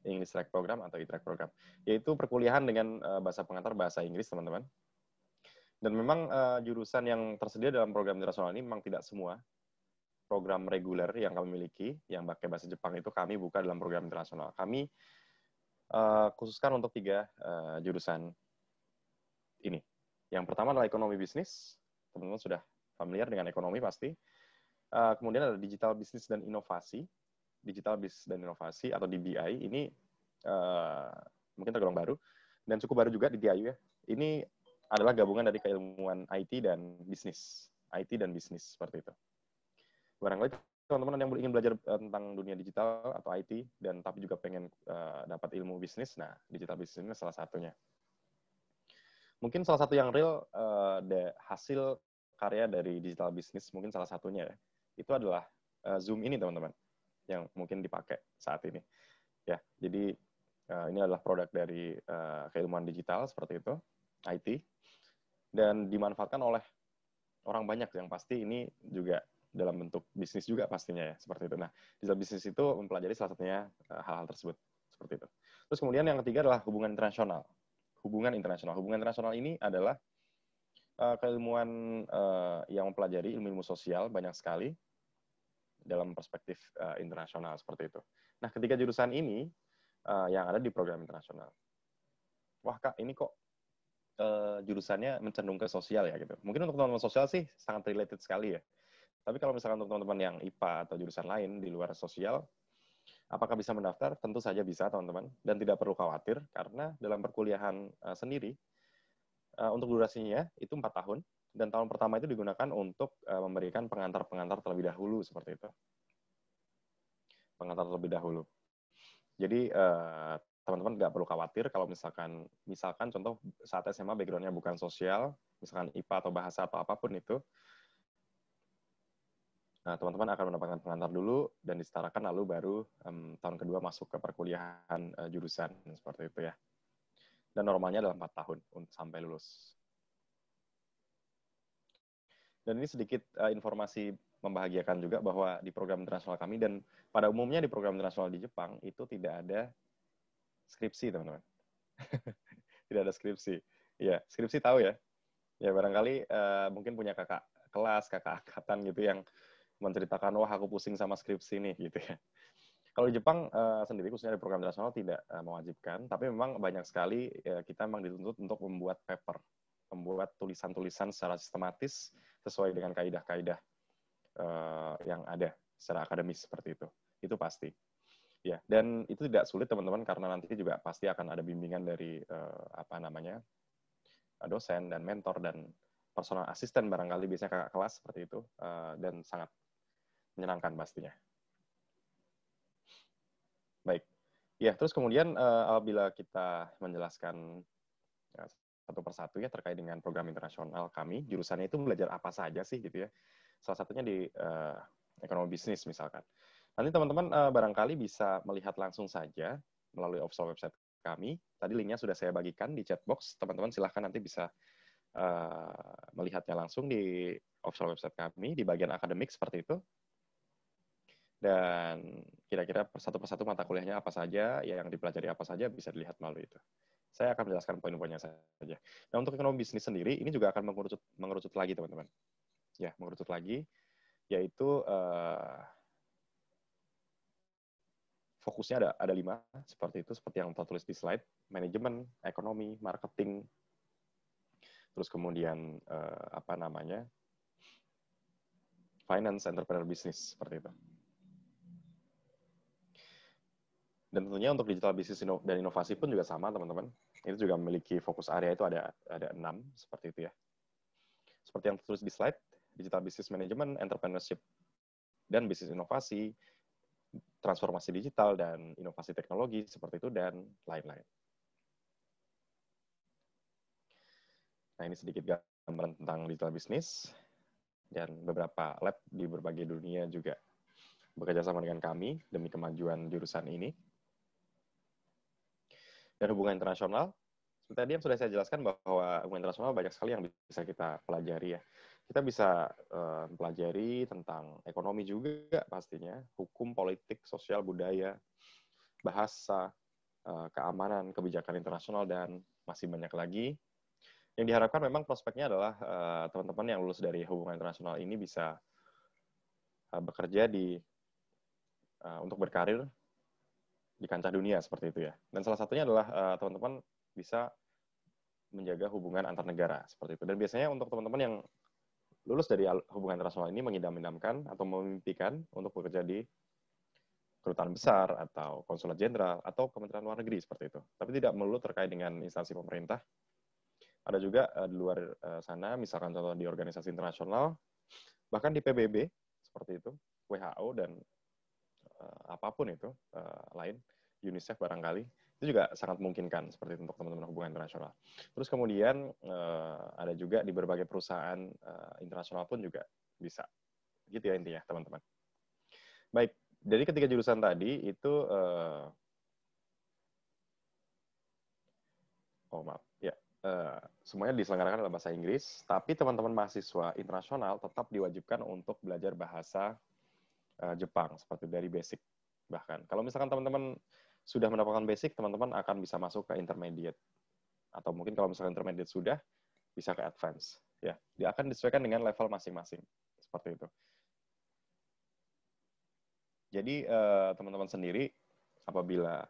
English Track Program atau E-Track Program. Yaitu perkuliahan dengan bahasa pengantar bahasa Inggris, teman-teman. Dan memang jurusan yang tersedia dalam program internasional ini memang tidak semua program reguler yang kami miliki, yang pakai bahasa Jepang itu kami buka dalam program internasional. Kami khususkan untuk 3 jurusan ini. Yang pertama adalah ekonomi bisnis. Teman-teman sudah familiar dengan ekonomi pasti. Kemudian ada digital bisnis dan inovasi. Digital bisnis dan inovasi atau DBI ini mungkin tergolong baru dan cukup baru juga di DIU ya. Ini adalah gabungan dari keilmuan IT dan bisnis. IT dan bisnis seperti itu. Barangkali teman-teman yang ingin belajar tentang dunia digital atau IT dan tapi juga pengen dapat ilmu bisnis, nah digital bisnis ini salah satunya. Mungkin salah satu yang real hasil karya dari digital bisnis mungkin salah satunya ya, itu adalah Zoom ini teman-teman yang mungkin dipakai saat ini. Ya, jadi ini adalah produk dari keilmuan digital seperti itu, IT, dan dimanfaatkan oleh orang banyak yang pasti ini juga dalam bentuk bisnis juga pastinya ya, seperti itu. Nah, digital bisnis itu mempelajari salah satunya hal-hal tersebut, seperti itu. Terus kemudian yang ketiga adalah hubungan internasional. Hubungan internasional. Hubungan internasional ini adalah keilmuan yang mempelajari ilmu-ilmu sosial banyak sekali dalam perspektif internasional, seperti itu. Nah, ketiga jurusan ini yang ada di program internasional. Wah, Kak, ini kok jurusannya mencenderung ke sosial ya, gitu. Mungkin untuk teman-teman sosial sih sangat related sekali ya. Tapi kalau misalkan untuk teman-teman yang IPA atau jurusan lain di luar sosial, apakah bisa mendaftar? Tentu saja bisa, teman-teman. Dan tidak perlu khawatir, karena dalam perkuliahan sendiri, untuk durasinya itu 4 tahun, dan tahun pertama itu digunakan untuk memberikan pengantar-pengantar terlebih dahulu, seperti itu. Pengantar terlebih dahulu. Jadi, teman-teman nggak perlu khawatir kalau misalkan contoh saat SMA background-nya bukan sosial, misalkan IPA atau bahasa atau apapun itu, nah, teman-teman akan mendapatkan pengantar dulu dan disetarakan lalu baru tahun kedua masuk ke perkuliahan jurusan seperti itu ya. Dan normalnya adalah 4 tahun untuk sampai lulus. Dan ini sedikit informasi membahagiakan juga bahwa di program internasional kami dan pada umumnya di program internasional di Jepang itu tidak ada skripsi, teman-teman. Tidak ada skripsi. Ya, skripsi tahu ya. Ya, barangkali mungkin punya kakak kelas, kakak angkatan gitu yang menceritakan, wah aku pusing sama skripsi nih, gitu ya. Kalau di Jepang sendiri, khususnya di program internasional, tidak mewajibkan, tapi memang banyak sekali kita memang dituntut untuk membuat paper, membuat tulisan-tulisan secara sistematis sesuai dengan kaidah-kaidah yang ada secara akademis seperti itu. Itu pasti. Ya, dan itu tidak sulit, teman-teman, karena nanti juga pasti akan ada bimbingan dari dosen dan mentor dan personal asisten barangkali biasanya kakak kelas seperti itu, dan sangat menyenangkan pastinya. Baik. Ya, terus kemudian apabila kita menjelaskan satu persatu ya terkait dengan program internasional kami, jurusannya itu belajar apa saja sih gitu ya. Salah satunya di ekonomi bisnis misalkan. Nanti teman-teman barangkali bisa melihat langsung saja melalui official website kami. Tadi linknya sudah saya bagikan di chat box. Teman-teman silahkan nanti bisa melihatnya langsung di official website kami di bagian akademik seperti itu. Dan kira-kira persatu-persatu mata kuliahnya apa saja, yang dipelajari apa saja, bisa dilihat melalui itu. Saya akan menjelaskan poin-poinnya saja. Nah, untuk ekonomi bisnis sendiri, ini juga akan mengerucut lagi, teman-teman. Ya, mengerucut lagi, yaitu fokusnya ada 5, seperti itu, seperti yang tertulis di slide. Manajemen, ekonomi, marketing, terus kemudian finance, entrepreneur business, seperti itu. Dan tentunya untuk digital business dan inovasi pun juga sama, teman-teman. Itu juga memiliki fokus area itu ada 6, seperti itu ya. Seperti yang tertulis di slide, digital business management, entrepreneurship, dan bisnis inovasi, transformasi digital, dan inovasi teknologi, seperti itu, dan lain-lain. Nah, ini sedikit gambaran tentang digital business, dan beberapa lab di berbagai dunia juga bekerja sama dengan kami demi kemajuan jurusan ini. Dan hubungan internasional, seperti tadi yang sudah saya jelaskan bahwa hubungan internasional banyak sekali yang bisa kita pelajari ya. Kita bisa pelajari tentang ekonomi juga pastinya, hukum, politik, sosial, budaya, bahasa, keamanan, kebijakan internasional, dan masih banyak lagi. Yang diharapkan memang prospeknya adalah teman-teman yang lulus dari hubungan internasional ini bisa bekerja untuk berkarir di kancah dunia seperti itu ya. Dan salah satunya adalah teman-teman bisa menjaga hubungan antar negara seperti itu. Dan biasanya untuk teman-teman yang lulus dari hubungan internasional ini mengidam-idamkan atau memimpikan untuk bekerja di kedutaan besar atau konsulat jenderal atau Kementerian Luar Negeri seperti itu. Tapi tidak melulu terkait dengan instansi pemerintah. Ada juga di luar sana, misalkan contoh di organisasi internasional, bahkan di PBB seperti itu, WHO dan apapun itu lain, UNICEF barangkali, itu juga sangat memungkinkan seperti itu untuk teman-teman hubungan internasional. Terus kemudian ada juga di berbagai perusahaan internasional pun juga bisa. Gitu ya intinya, teman-teman. Baik, dari ketiga jurusan tadi itu semuanya diselenggarakan dalam bahasa Inggris, tapi teman-teman mahasiswa internasional tetap diwajibkan untuk belajar bahasa Jepang, seperti dari basic. Bahkan, kalau misalkan teman-teman sudah mendapatkan basic, teman-teman akan bisa masuk ke intermediate. Atau mungkin kalau misalkan intermediate sudah, bisa ke advance. Ya, dia akan disesuaikan dengan level masing-masing. Seperti itu. Jadi, teman-teman sendiri, apabila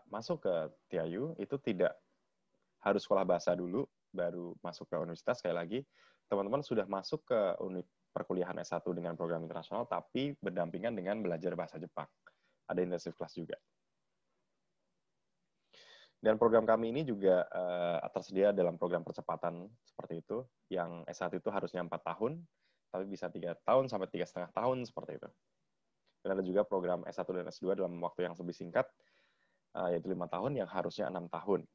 masuk ke TIU, itu tidak harus sekolah bahasa dulu, baru masuk ke universitas. Sekali lagi, teman-teman sudah masuk ke perkuliahan S1 dengan program internasional, tapi berdampingan dengan belajar bahasa Jepang. Ada intensive class juga. Dan program kami ini juga tersedia dalam program percepatan seperti itu, yang S1 itu harusnya 4 tahun, tapi bisa 3 tahun sampai 3,5 tahun seperti itu. Dan ada juga program S1 dan S2 dalam waktu yang lebih singkat, yaitu 5 tahun yang harusnya 6 tahun.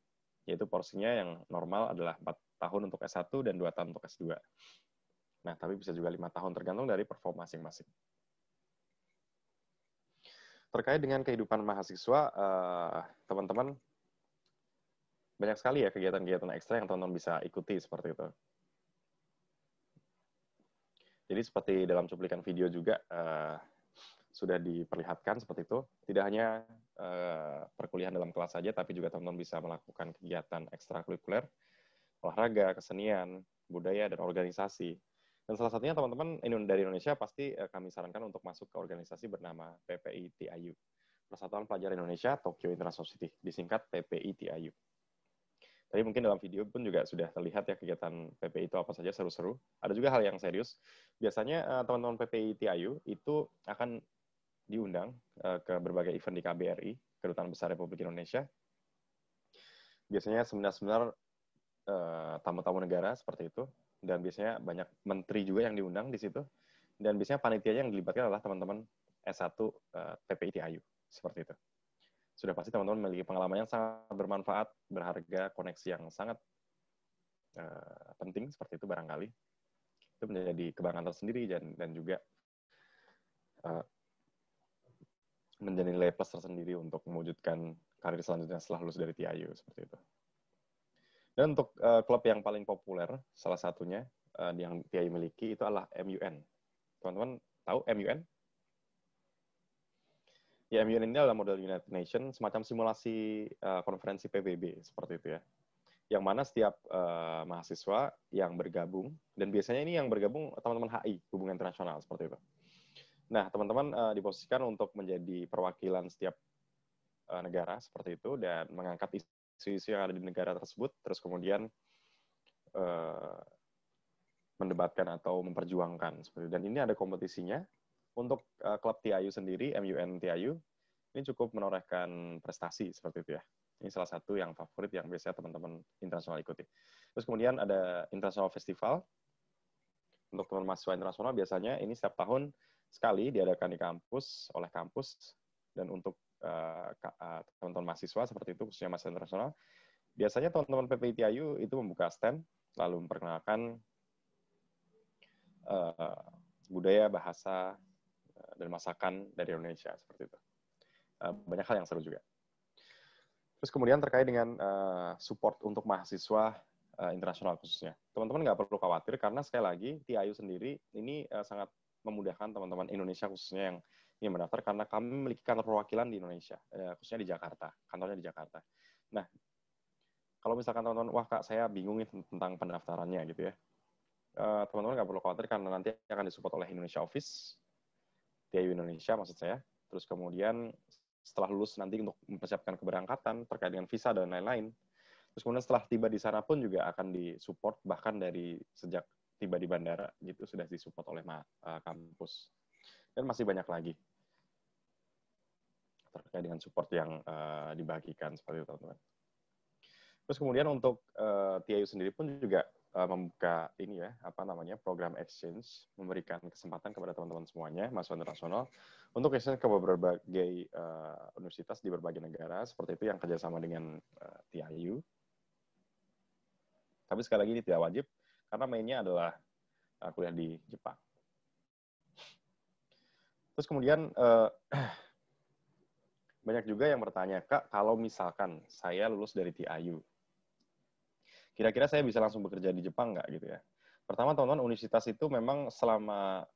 Yaitu porsinya yang normal adalah 4 tahun untuk S1 dan 2 tahun untuk S2. Nah, tapi bisa juga 5 tahun, tergantung dari perform masing-masing. Terkait dengan kehidupan mahasiswa, teman-teman, banyak sekali ya kegiatan-kegiatan ekstra yang teman-teman bisa ikuti seperti itu. Jadi seperti dalam cuplikan video juga sudah diperlihatkan seperti itu. Tidak hanya perkuliahan dalam kelas saja, tapi juga teman-teman bisa melakukan kegiatan ekstrakurikuler, olahraga, kesenian, budaya, dan organisasi. Dan salah satunya teman-teman dari Indonesia pasti kami sarankan untuk masuk ke organisasi bernama PPI TIU. Persatuan Pelajar Indonesia Tokyo International City, disingkat PPI TIU. Tadi mungkin dalam video pun juga sudah terlihat ya kegiatan PPI itu apa saja, seru-seru. Ada juga hal yang serius. Biasanya teman-teman PPI TIU itu akan diundang ke berbagai event di KBRI, Kedutaan Besar Republik Indonesia. Biasanya seminar-seminar tamu-tamu negara seperti itu. Dan biasanya banyak menteri juga yang diundang di situ. Dan biasanya panitianya yang dilibatkan adalah teman-teman S1 PPI TIU. Seperti itu. Sudah pasti teman-teman memiliki pengalaman yang sangat bermanfaat, berharga, koneksi yang sangat penting, seperti itu barangkali. Itu menjadi kebanggaan tersendiri dan juga menjadi nilai plus tersendiri untuk mewujudkan karir selanjutnya setelah lulus dari TIU, seperti itu. Dan untuk klub yang paling populer, salah satunya yang TIU miliki itu adalah MUN. Teman-teman tahu MUN? Ya, MUN ini adalah model United Nations, semacam simulasi konferensi PBB, seperti itu ya. Yang mana setiap mahasiswa yang bergabung, dan biasanya ini yang bergabung teman-teman HI, hubungan internasional, seperti itu. Nah, teman-teman diposisikan untuk menjadi perwakilan setiap negara, seperti itu, dan mengangkat isu-isu yang ada di negara tersebut, terus kemudian mendebatkan atau memperjuangkan. Seperti itu. Dan ini ada kompetisinya. Untuk klub TIU sendiri, MUN TIU, ini cukup menorehkan prestasi seperti itu ya. Ini salah satu yang favorit yang biasanya teman-teman internasional ikuti. Terus kemudian ada International Festival. Untuk teman mahasiswa internasional biasanya ini setiap tahun sekali diadakan di kampus, oleh kampus. Dan untuk teman-teman mahasiswa seperti itu, khususnya mahasiswa internasional, biasanya teman-teman PPI TIU itu membuka stand, lalu memperkenalkan budaya, bahasa, dan masakan dari Indonesia, seperti itu. Banyak hal yang seru juga. Terus kemudian terkait dengan support untuk mahasiswa internasional khususnya. Teman-teman nggak perlu khawatir, karena sekali lagi, TIU sendiri ini sangat memudahkan teman-teman Indonesia khususnya yang ingin mendaftar, karena kami memiliki kantor perwakilan di Indonesia, khususnya di Jakarta, kantornya di Jakarta. Nah, kalau misalkan teman-teman, wah Kak, saya bingung tentang pendaftarannya gitu ya, teman-teman nggak perlu khawatir, karena nanti akan disupport oleh Indonesia Office, TIU Indonesia maksud saya. Terus kemudian setelah lulus nanti untuk mempersiapkan keberangkatan terkait dengan visa dan lain-lain, Terus kemudian setelah tiba di sana pun juga akan disupport, bahkan dari sejak tiba di bandara gitu sudah disupport oleh kampus. Dan masih banyak lagi terkait dengan support yang dibagikan seperti itu, teman-teman. Terus kemudian untuk TIU sendiri pun juga membuka ini ya, program exchange, memberikan kesempatan kepada teman-teman semuanya, mahasiswa internasional, untuk exchange ke berbagai universitas di berbagai negara, seperti itu yang kerjasama dengan TIU. Tapi sekali lagi ini tidak wajib, karena mainnya adalah kuliah di Jepang. Terus kemudian banyak juga yang bertanya, Kak, kalau misalkan saya lulus dari TIU, kira-kira saya bisa langsung bekerja di Jepang nggak gitu ya? Pertama, teman-teman, universitas itu memang selama,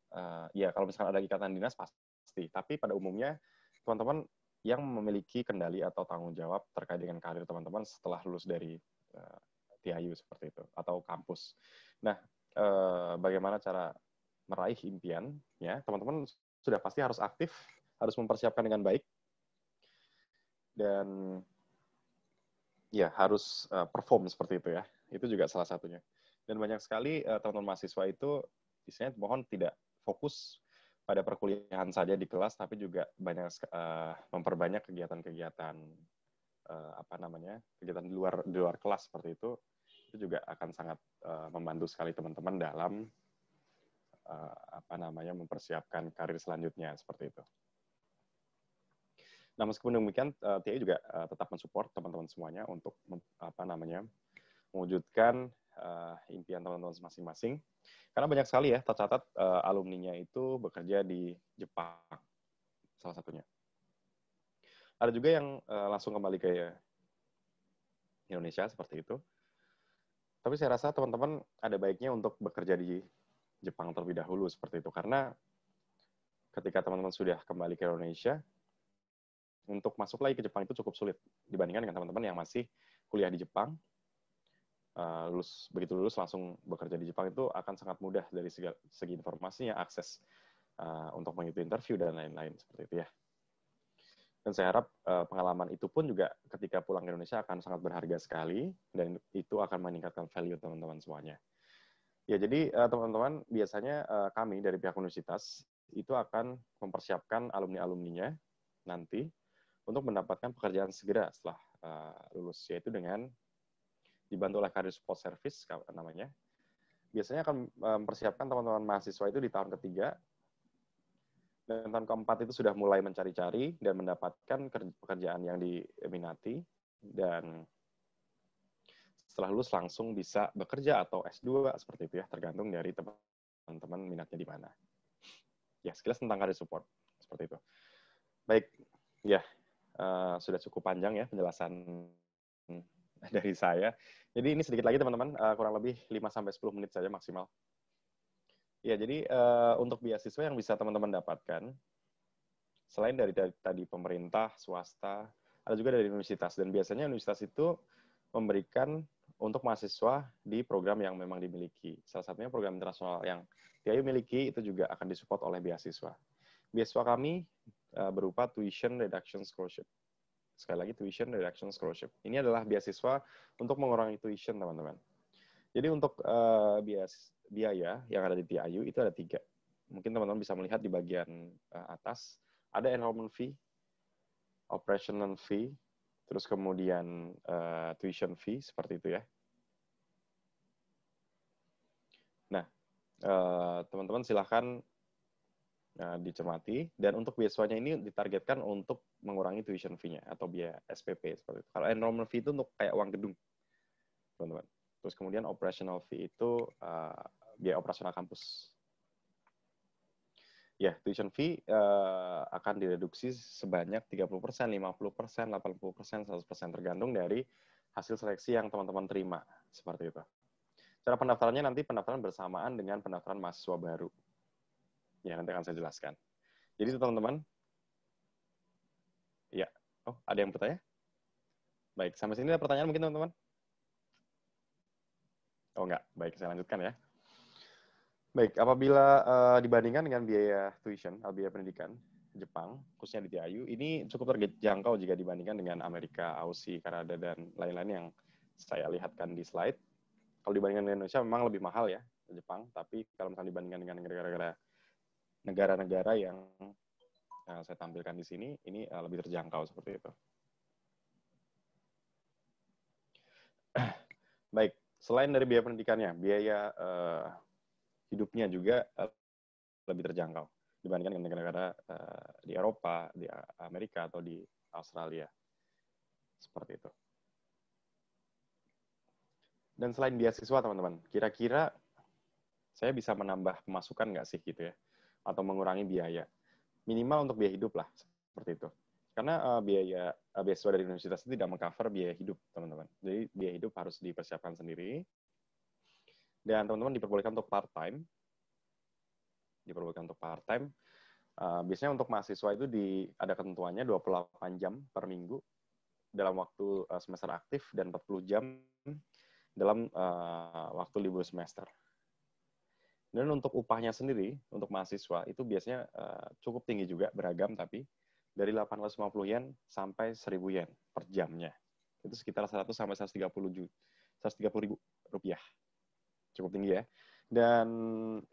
ya kalau misalkan ada ikatan dinas pasti, tapi pada umumnya teman-teman yang memiliki kendali atau tanggung jawab terkait dengan karir teman-teman setelah lulus dari TIU seperti itu, atau kampus. Nah, bagaimana cara meraih impian, ya, teman-teman sudah pasti harus aktif, harus mempersiapkan dengan baik, dan ya harus perform seperti itu ya. Itu juga salah satunya. Dan banyak sekali teman-teman mahasiswa itu istilahnya mohon tidak fokus pada perkuliahan saja di kelas, tapi juga banyak memperbanyak kegiatan-kegiatan kegiatan di luar kelas seperti itu juga akan sangat membantu sekali teman-teman dalam mempersiapkan karir selanjutnya seperti itu. Nah, meskipun demikian, TIU juga tetap mensupport teman-teman semuanya untuk mewujudkan impian teman-teman masing-masing. Karena banyak sekali ya tercatat alumninya itu bekerja di Jepang, salah satunya. Ada juga yang langsung kembali ke Indonesia seperti itu. Tapi saya rasa teman-teman ada baiknya untuk bekerja di Jepang terlebih dahulu seperti itu. Karena ketika teman-teman sudah kembali ke Indonesia, untuk masuk lagi ke Jepang itu cukup sulit dibandingkan dengan teman-teman yang masih kuliah di Jepang. Begitu lulus langsung bekerja di Jepang itu akan sangat mudah dari segi informasinya, akses untuk mengikuti interview dan lain-lain seperti itu ya. Dan saya harap pengalaman itu pun juga ketika pulang ke Indonesia akan sangat berharga sekali dan itu akan meningkatkan value teman-teman semuanya. Ya, jadi teman-teman biasanya kami dari pihak universitas itu akan mempersiapkan alumni-alumninya nanti untuk mendapatkan pekerjaan segera setelah lulus, yaitu dengan dibantu oleh Career Support Service namanya. Biasanya akan mempersiapkan teman-teman mahasiswa itu di tahun ketiga, dan tahun keempat itu sudah mulai mencari-cari dan mendapatkan pekerjaan yang diminati, dan setelah lulus langsung bisa bekerja atau S2 seperti itu ya, tergantung dari teman-teman minatnya di mana. Ya, sekilas tentang Career Support seperti itu. Baik, ya. Sudah cukup panjang ya penjelasan dari saya. Jadi ini sedikit lagi teman-teman, kurang lebih 5-10 menit saja maksimal. Ya, jadi untuk beasiswa yang bisa teman-teman dapatkan, selain dari tadi pemerintah, swasta, ada juga dari universitas. Dan biasanya universitas itu memberikan untuk mahasiswa di program yang memang dimiliki. Salah satunya program internasional yang TIU miliki itu juga akan disupport oleh beasiswa. Beasiswa kami berupa Tuition Reduction Scholarship. Sekali lagi, Tuition Reduction Scholarship. Ini adalah beasiswa untuk mengurangi tuition, teman-teman. Jadi untuk biaya yang ada di TIU itu ada 3. Mungkin teman-teman bisa melihat di bagian atas. Ada enrollment fee, operational fee, terus kemudian tuition fee, seperti itu ya. Nah, teman-teman silahkan dicermati, dan untuk beasiswanya ini ditargetkan untuk mengurangi tuition fee-nya atau biaya SPP seperti itu. Kalau enrollment fee itu untuk kayak uang gedung, teman-teman. Terus kemudian operational fee itu biaya operasional kampus. Ya, tuition fee akan direduksi sebanyak 30%, 50%, 80%, 100% tergantung dari hasil seleksi yang teman-teman terima seperti itu. Cara pendaftarannya nanti pendaftaran bersamaan dengan pendaftaran mahasiswa baru. Ya, nanti akan saya jelaskan. Jadi teman-teman, ya, ada yang bertanya? Baik, sampai sini ada pertanyaan mungkin teman-teman? Oh enggak, baik, saya lanjutkan ya. Baik, apabila dibandingkan dengan biaya tuition, biaya pendidikan Jepang, khususnya di TIU, ini cukup terjangkau jika dibandingkan dengan Amerika, Aussie, Kanada, dan lain-lain yang saya lihatkan di slide. Kalau dibandingkan dengan Indonesia memang lebih mahal ya Jepang, tapi kalau misalnya dibandingkan dengan negara-negara yang saya tampilkan di sini, ini lebih terjangkau seperti itu. Baik, selain dari biaya pendidikannya, biaya hidupnya juga lebih terjangkau dibandingkan dengan negara-negara di Eropa, di Amerika, atau di Australia. Seperti itu. Dan selain beasiswa, teman-teman, kira-kira saya bisa menambah pemasukan nggak sih gitu ya? Atau mengurangi biaya? Minimal untuk biaya hidup lah, seperti itu. Karena beasiswa dari universitas itu tidak mengcover biaya hidup, teman-teman. Jadi biaya hidup harus dipersiapkan sendiri. Dan teman-teman diperbolehkan untuk part-time. Biasanya untuk mahasiswa itu ada ketentuannya 28 jam per minggu dalam waktu semester aktif dan 40 jam dalam waktu libur semester. Dan untuk upahnya sendiri, untuk mahasiswa, itu biasanya cukup tinggi juga, beragam tapi, dari 850 yen sampai 1000 yen per jamnya. Itu sekitar 100 sampai 130 ribu rupiah. Cukup tinggi ya. Dan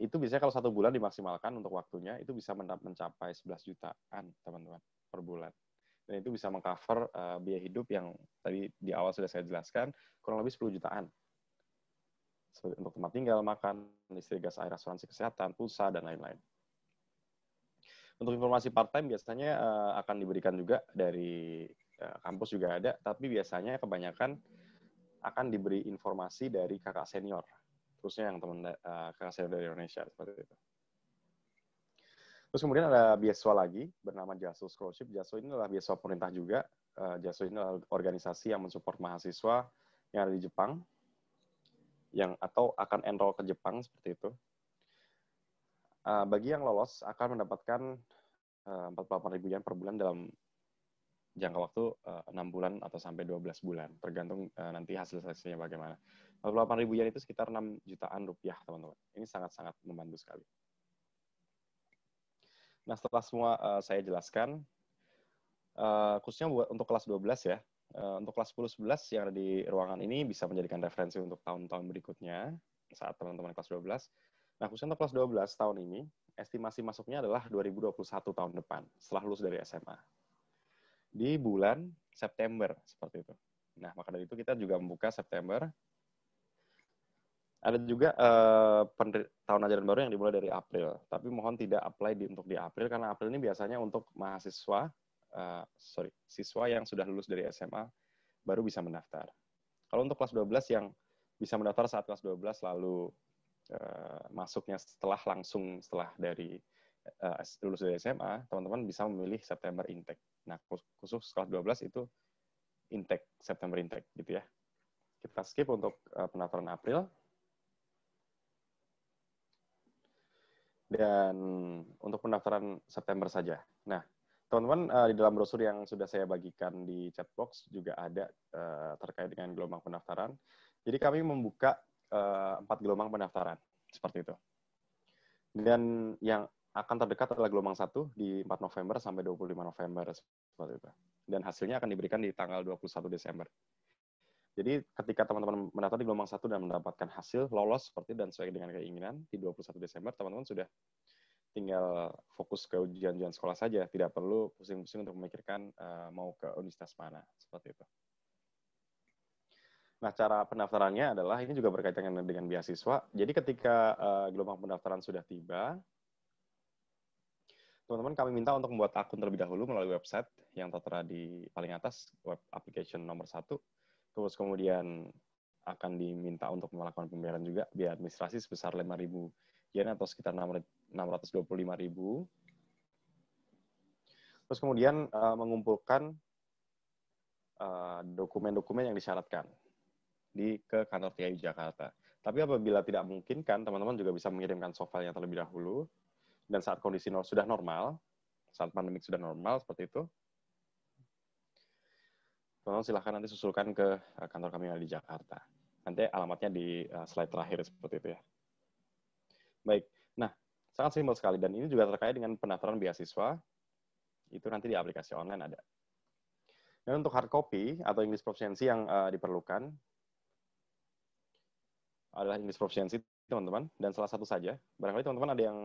itu biasanya kalau 1 bulan dimaksimalkan untuk waktunya, itu bisa mencapai 11 jutaan, teman-teman, per bulan. Dan itu bisa mengcover biaya hidup yang tadi di awal sudah saya jelaskan, kurang lebih 10 jutaan. Untuk tempat tinggal, makan, listrik, gas, air, asuransi kesehatan, pulsa, dan lain-lain. Untuk informasi part-time biasanya akan diberikan juga dari kampus juga ada, tapi biasanya kebanyakan akan diberi informasi dari kakak senior, khususnya yang kakak senior dari Indonesia, seperti itu. Terus kemudian ada beasiswa lagi, bernama JASO Scholarship. JASO ini adalah beasiswa pemerintah juga. JASO ini adalah organisasi yang mensupport mahasiswa yang ada di Jepang, atau akan enroll ke Jepang, seperti itu. Bagi yang lolos akan mendapatkan 48.000 yen per bulan dalam jangka waktu 6 bulan atau sampai 12 bulan, tergantung nanti hasil seleksinya bagaimana. 48.000 yen itu sekitar 6 jutaan rupiah, teman-teman. Ini sangat-sangat membantu sekali. Nah, setelah semua saya jelaskan, khususnya untuk kelas 12 ya, untuk kelas 10-11 yang ada di ruangan ini bisa menjadikan referensi untuk tahun-tahun berikutnya saat teman-teman kelas 12. Nah, khususnya untuk kelas 12 tahun ini, estimasi masuknya adalah 2021 tahun depan, setelah lulus dari SMA. Di bulan September, seperti itu. Nah, maka dari itu kita juga membuka September. Ada juga tahun ajaran baru yang dimulai dari April, tapi mohon tidak apply untuk di April, karena April ini biasanya untuk mahasiswa, siswa yang sudah lulus dari SMA baru bisa mendaftar. Kalau untuk kelas 12 yang bisa mendaftar saat kelas 12 lalu masuknya setelah dari lulus dari SMA, teman-teman bisa memilih September intake. Nah, khusus kelas 12 itu September intake gitu ya. Kita skip untuk pendaftaran April. Dan untuk pendaftaran September saja. Nah, teman-teman, di dalam brosur yang sudah saya bagikan di chat box juga ada terkait dengan gelombang pendaftaran. Jadi kami membuka 4 gelombang pendaftaran, seperti itu. Dan yang akan terdekat adalah gelombang 1 di 4 November sampai 25 November, seperti itu. Dan hasilnya akan diberikan di tanggal 21 Desember. Jadi ketika teman-teman mendaftar di gelombang 1 dan mendapatkan hasil lolos seperti dan sesuai dengan keinginan di 21 Desember, teman-teman sudah tinggal fokus ke ujian-ujian sekolah saja, tidak perlu pusing-pusing untuk memikirkan mau ke universitas mana, seperti itu. Nah, cara pendaftarannya adalah, ini juga berkaitan dengan beasiswa. Jadi ketika gelombang pendaftaran sudah tiba, teman-teman kami minta untuk membuat akun terlebih dahulu melalui website yang tertera di paling atas, web application nomor 1. Terus kemudian akan diminta untuk melakukan pembayaran juga biaya administrasi sebesar 5.000 yen atau sekitar 625.000. Terus kemudian mengumpulkan dokumen-dokumen yang disyaratkan ke kantor TIU Jakarta. Tapi apabila tidak memungkinkan, teman-teman juga bisa mengirimkan soft file-nya terlebih dahulu. Dan saat kondisi sudah normal, saat pandemik sudah normal seperti itu, teman-teman silahkan nanti susulkan ke kantor kami yang ada di Jakarta. Nanti alamatnya di slide terakhir seperti itu ya. Baik, nah sangat simpel sekali. Dan ini juga terkait dengan pendaftaran beasiswa, itu nanti di aplikasi online ada. Dan untuk hard copy atau English proficiency yang diperlukan, adalah English proficiency, teman-teman. Dan salah satu saja, barangkali teman-teman ada yang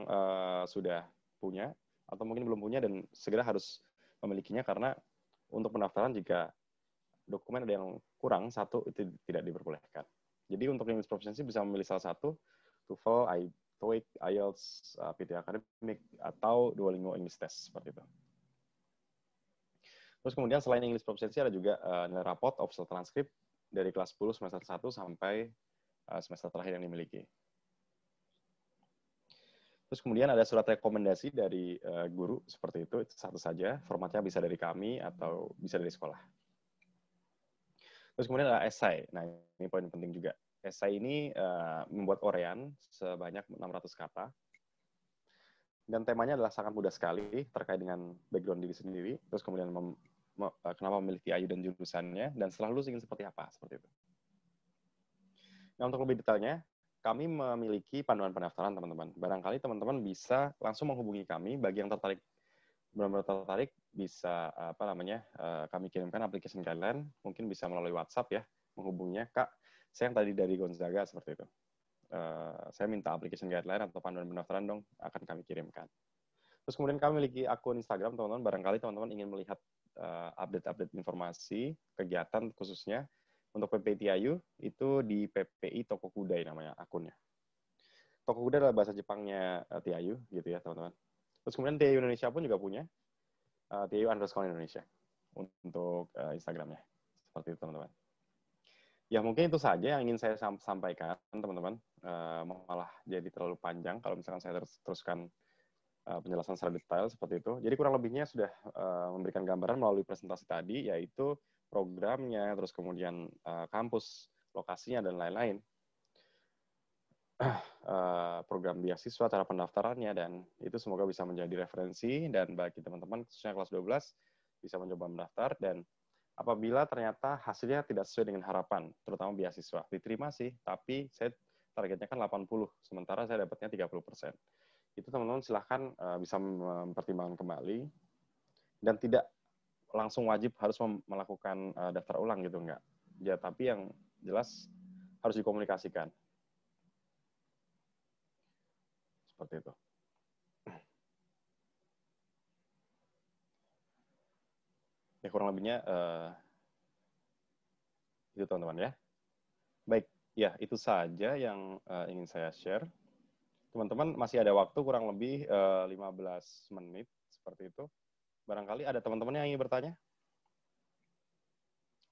sudah punya, atau mungkin belum punya, dan segera harus memilikinya, karena untuk pendaftaran jika dokumen ada yang kurang, satu, itu tidak diperbolehkan. Jadi untuk English proficiency bisa memilih salah satu, TOEFL, TOEIC, IELTS, PT Academic, atau Duolingo English Test, seperti itu. Terus kemudian selain English proficiency ada juga nilai raport, official transcript dari kelas 10 semester 1 sampai semester terakhir yang dimiliki. Terus kemudian ada surat rekomendasi dari guru, seperti itu satu saja, formatnya bisa dari kami atau bisa dari sekolah. Terus kemudian ada esai. Nah, ini poin penting juga. Esai ini membuat uraian sebanyak 600 kata. Dan temanya adalah sangat mudah sekali, terkait dengan background diri sendiri. Terus kemudian kenapa memiliki IU dan jurusannya, dan setelah lulus ingin seperti apa, seperti itu. Nah, untuk lebih detailnya, kami memiliki panduan pendaftaran, teman-teman. Barangkali teman-teman bisa langsung menghubungi kami. Bagi yang tertarik, benar-benar tertarik, bisa kami kirimkan application guideline, mungkin bisa melalui WhatsApp ya, menghubunginya, Kak, saya yang tadi dari Gonzaga, seperti itu. Saya minta application guideline atau panduan pendaftaran dong, akan kami kirimkan. Terus kemudian kami memiliki akun Instagram, teman-teman. Barangkali teman-teman ingin melihat update-update informasi, kegiatan khususnya. Untuk PPTIU, itu di PPI Tokokudai namanya akunnya. Tokokudai adalah bahasa Jepangnya TIU, gitu ya, teman-teman. Terus kemudian TIU Indonesia pun juga punya TIU_Indonesia untuk Instagramnya. Seperti itu, teman-teman. Ya, mungkin itu saja yang ingin saya sampaikan, teman-teman. Malah jadi terlalu panjang kalau misalkan saya teruskan penjelasan secara detail seperti itu. Jadi kurang lebihnya sudah memberikan gambaran melalui presentasi tadi, yaitu programnya, terus kemudian kampus, lokasinya, dan lain-lain. Program beasiswa, cara pendaftarannya, dan itu semoga bisa menjadi referensi, dan bagi teman-teman, khususnya kelas 12, bisa mencoba mendaftar, dan apabila ternyata hasilnya tidak sesuai dengan harapan, terutama beasiswa, diterima sih, tapi saya targetnya kan 80, sementara saya dapatnya 30%. Itu teman-teman silahkan bisa mempertimbangkan kembali, dan tidak langsung wajib harus melakukan daftar ulang gitu, enggak. Ya, tapi yang jelas harus dikomunikasikan. Seperti itu. Ya, kurang lebihnya itu, teman-teman ya. Baik, ya itu saja yang ingin saya share. Teman-teman masih ada waktu kurang lebih 15 menit, seperti itu. Barangkali ada teman-teman yang ingin bertanya?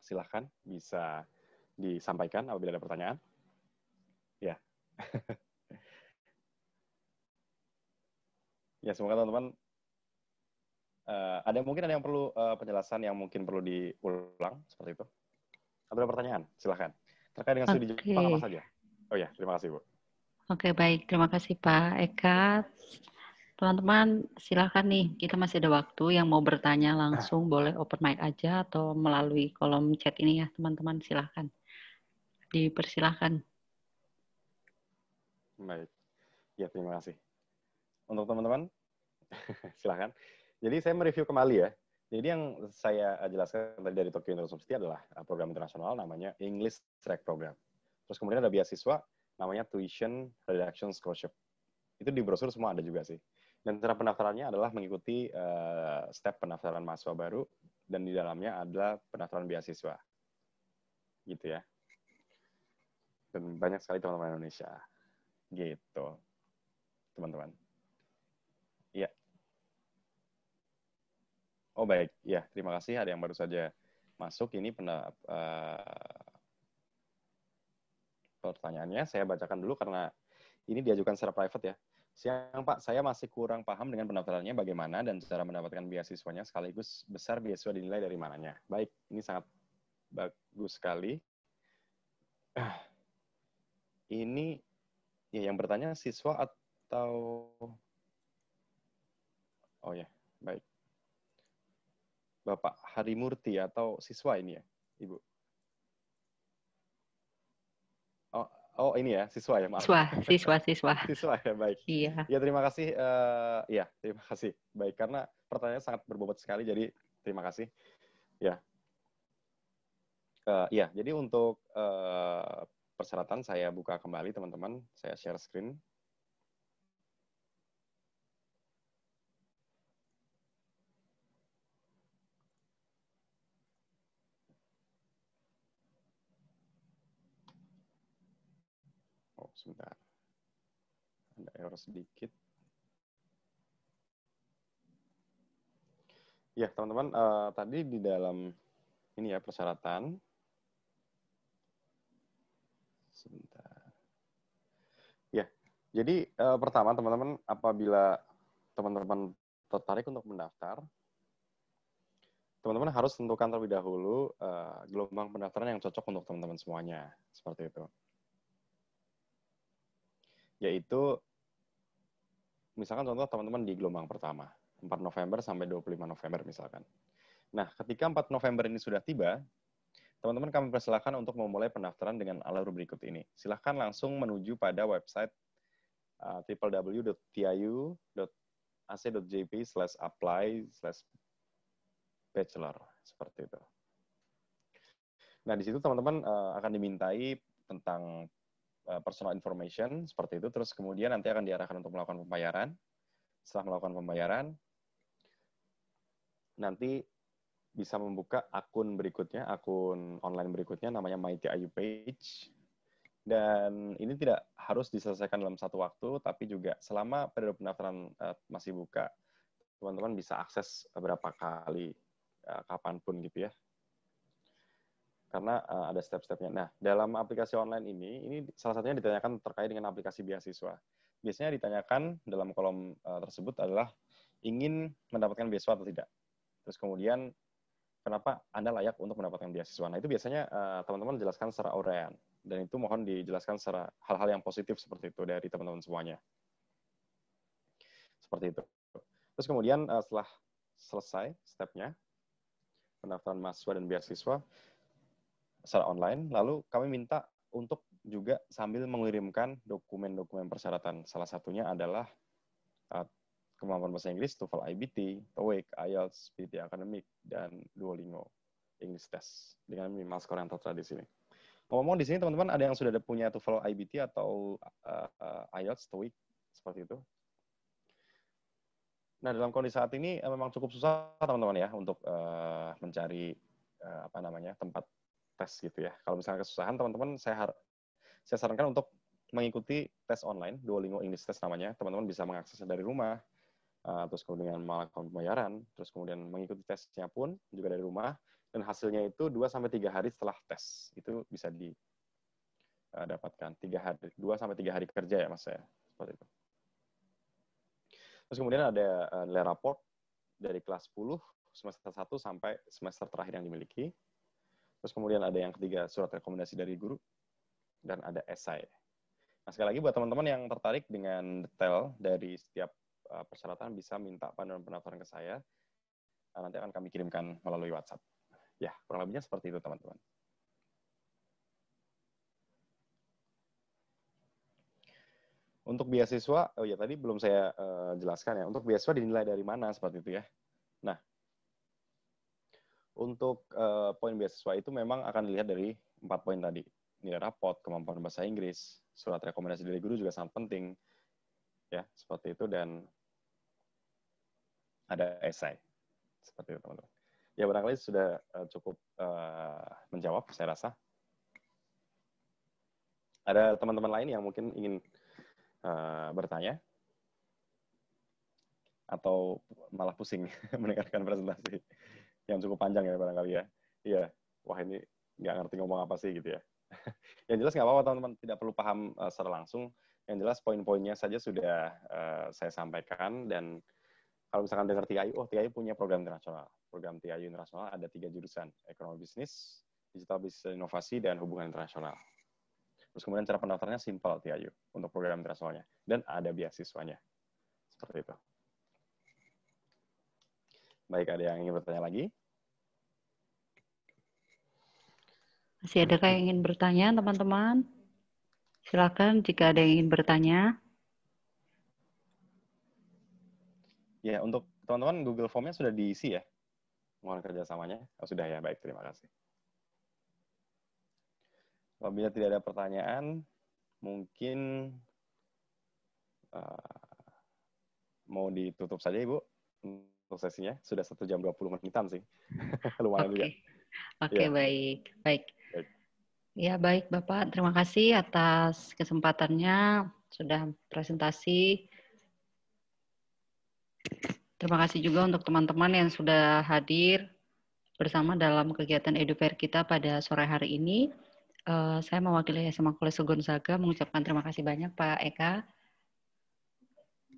Silahkan, bisa disampaikan apabila ada pertanyaan. Ya. Ya, semoga teman-teman mungkin ada yang perlu penjelasan yang mungkin perlu diulang, seperti itu. Atau ada pertanyaan? Silahkan. Terkait dengan studi Jepang apa saja? Oh ya, terima kasih, Bu. Oke, baik. Terima kasih, Pak Eka. Teman-teman, silakan nih. Kita masih ada waktu. Yang mau bertanya langsung boleh open mic aja atau melalui kolom chat ini ya, teman-teman. Silakan. Dipersilahkan. Baik. Ya, terima kasih. Untuk teman-teman, silakan. Jadi saya mereview kembali ya. Jadi yang saya jelaskan tadi dari Tokyo University adalah program internasional namanya English Track Program. Terus kemudian ada beasiswa namanya Tuition Reduction Scholarship. Itu di brosur semua ada juga sih. Dan cara pendaftarannya adalah mengikuti step pendaftaran mahasiswa baru, dan di dalamnya adalah pendaftaran beasiswa. Gitu ya. Dan banyak sekali teman-teman Indonesia. Gitu. Teman-teman. Iya. Oh baik, ya terima kasih. Ada yang baru saja masuk. Ini pertanyaannya. Saya bacakan dulu karena ini diajukan secara private ya. Siang Pak, saya masih kurang paham dengan pendaftarannya bagaimana dan cara mendapatkan beasiswanya, sekaligus besar beasiswa dinilai dari mananya. Baik, ini sangat bagus sekali. Ini ya yang bertanya siswa atau... Oh ya, baik. Bapak Harimurti atau siswa ini ya, Ibu? Oh ini ya, siswa ya, maaf. Siswa. Siswa ya, baik. Iya. Ya, terima kasih. Ya, terima kasih. Baik, karena pertanyaannya sangat berbobot sekali, jadi terima kasih. Ya. Ya, jadi untuk persyaratan saya buka kembali, teman-teman. Saya share screen. Oh, sebentar. Ada error sedikit. Ya, teman-teman, tadi di dalam ini ya persyaratan. Sebentar. Ya, jadi pertama teman-teman, apabila teman-teman tertarik untuk mendaftar, teman-teman harus tentukan terlebih dahulu gelombang pendaftaran yang cocok untuk teman-teman semuanya, seperti itu. Yaitu, misalkan contoh teman-teman di gelombang pertama, 4 November sampai 25 November misalkan. Nah, ketika 4 November ini sudah tiba, teman-teman kami persilahkan untuk memulai pendaftaran dengan alur berikut ini. Silahkan langsung menuju pada website www.tiu.ac.jp/apply/bachelor, seperti itu. Nah, di situ teman-teman akan dimintai tentang personal information, seperti itu. Terus kemudian nanti akan diarahkan untuk melakukan pembayaran. Setelah melakukan pembayaran, nanti bisa membuka akun berikutnya, akun online berikutnya, namanya MyTIU Page. Dan ini tidak harus diselesaikan dalam satu waktu, tapi juga selama periode pendaftaran masih buka, teman-teman bisa akses beberapa kali, kapanpun gitu ya. Karena ada step-stepnya. Nah, dalam aplikasi online ini salah satunya ditanyakan terkait dengan aplikasi beasiswa. Biasanya ditanyakan dalam kolom tersebut adalah ingin mendapatkan beasiswa atau tidak. Terus kemudian, kenapa Anda layak untuk mendapatkan beasiswa? Nah, itu biasanya teman-teman jelaskan secara uraian. Dan itu mohon dijelaskan secara hal-hal yang positif seperti itu dari teman-teman semuanya. Seperti itu. Terus kemudian setelah selesai stepnya, pendaftaran mahasiswa dan beasiswa secara online, lalu kami minta untuk juga sambil mengirimkan dokumen-dokumen persyaratan. Salah satunya adalah kemampuan bahasa Inggris, TOEFL IBT, TOEIC, IELTS, PT Academic, dan Duolingo English Test dengan minimal skor yang tertera di sini. Ngomong di sini teman-teman ada yang sudah punya TOEFL IBT atau IELTS, TOEIC seperti itu. Nah, dalam kondisi saat ini memang cukup susah teman-teman ya untuk mencari tempat tes gitu ya. Kalau misalnya kesusahan teman-teman, saya sarankan untuk mengikuti tes online Duolingo English Test namanya. Teman-teman bisa mengaksesnya dari rumah. Terus kemudian melakukan pembayaran, terus kemudian mengikuti tesnya pun juga dari rumah, dan hasilnya itu 2-3 hari setelah tes, itu bisa didapatkan 2-3 hari kerja ya mas saya, seperti itu. Terus kemudian ada nilai raport dari kelas 10, semester 1 sampai semester terakhir yang dimiliki. Terus kemudian ada yang ketiga, surat rekomendasi dari guru, dan ada esai. Nah, sekali lagi buat teman-teman yang tertarik dengan detail dari setiap persyaratan bisa minta panduan pendaftaran ke saya. Nanti akan kami kirimkan melalui WhatsApp. Ya, kurang lebihnya seperti itu, teman-teman. Untuk beasiswa, oh ya tadi belum saya jelaskan ya. Untuk beasiswa dinilai dari mana seperti itu ya. Nah, untuk poin beasiswa itu memang akan dilihat dari 4 poin tadi. Nilai raport, kemampuan bahasa Inggris, surat rekomendasi dari guru juga sangat penting. Ya, seperti itu, dan ada esai. Seperti itu, teman-teman. Ya, barangkali sudah cukup menjawab, saya rasa. Ada teman-teman lain yang mungkin ingin bertanya? Atau malah pusing mendengarkan presentasi yang cukup panjang ya, barangkali ya. Iya, wah ini nggak ngerti ngomong apa sih, gitu ya. Yang jelas nggak apa-apa, teman-teman. Tidak perlu paham secara langsung. Yang jelas poin-poinnya saja sudah saya sampaikan, dan kalau misalkan dengar TIU, oh TIU punya program internasional. Program TIU internasional ada 3 jurusan, ekonomi bisnis, digital bisnis inovasi, dan hubungan internasional. Terus kemudian cara pendaftarannya simpel TIU untuk program internasionalnya, dan ada beasiswanya. Seperti itu. Baik, ada yang ingin bertanya lagi? Masih adakah yang ingin bertanya, teman-teman? Silakan jika ada yang ingin bertanya. Ya, untuk teman-teman Google Form-nya sudah diisi ya? Mohon kerjasamanya. Oh, sudah ya, baik, terima kasih. Apabila tidak ada pertanyaan, mungkin mau ditutup saja Ibu untuk sesinya. Sudah 1 jam 20 menitan sih. Lumayan juga. Oke, Ya. baik. Baik. Ya, baik Bapak. Terima kasih atas kesempatannya sudah presentasi. Terima kasih juga untuk teman-teman yang sudah hadir bersama dalam kegiatan EduFair kita pada sore hari ini. Saya mewakili SMA Kolese Gonzaga mengucapkan terima kasih banyak Pak Eka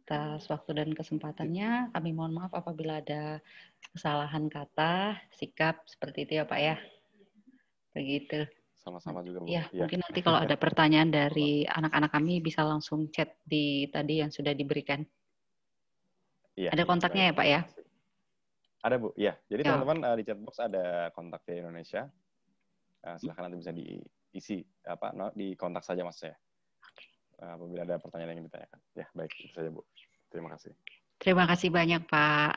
atas waktu dan kesempatannya. Kami mohon maaf apabila ada kesalahan kata, sikap seperti itu ya Pak ya. Begitu. Sama-sama juga Bu. Ya, mungkin nanti kalau ada pertanyaan dari anak-anak kami bisa langsung chat di tadi yang sudah diberikan. Iya, Ada kontaknya ya Pak ya? Ada Bu, ya. Jadi Ya. teman-teman di chatbox ada kontak di Indonesia. Silahkan nanti bisa diisi di kontak saja Mas ya. Apabila ada pertanyaan yang ingin ditanyakan. Ya, baik itu saja Bu. Terima kasih. Terima kasih banyak Pak.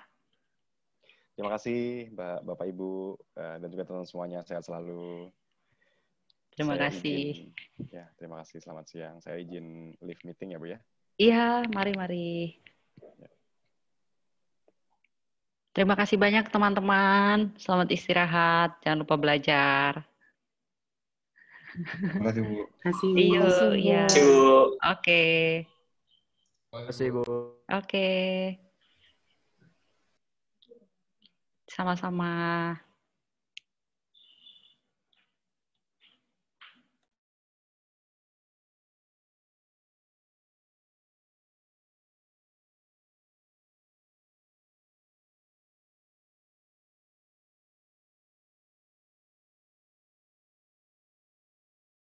Terima kasih Bapak Ibu dan juga teman-teman semuanya, sehat selalu. Terima Saya kasih. Terima kasih. Selamat siang. Saya izin leave meeting ya Bu ya. Iya, mari. Terima kasih banyak teman-teman. Selamat istirahat. Jangan lupa belajar. Terima kasih Bu. Iya, iya. Oke. Terima kasih Bu. Oke. Sama-sama.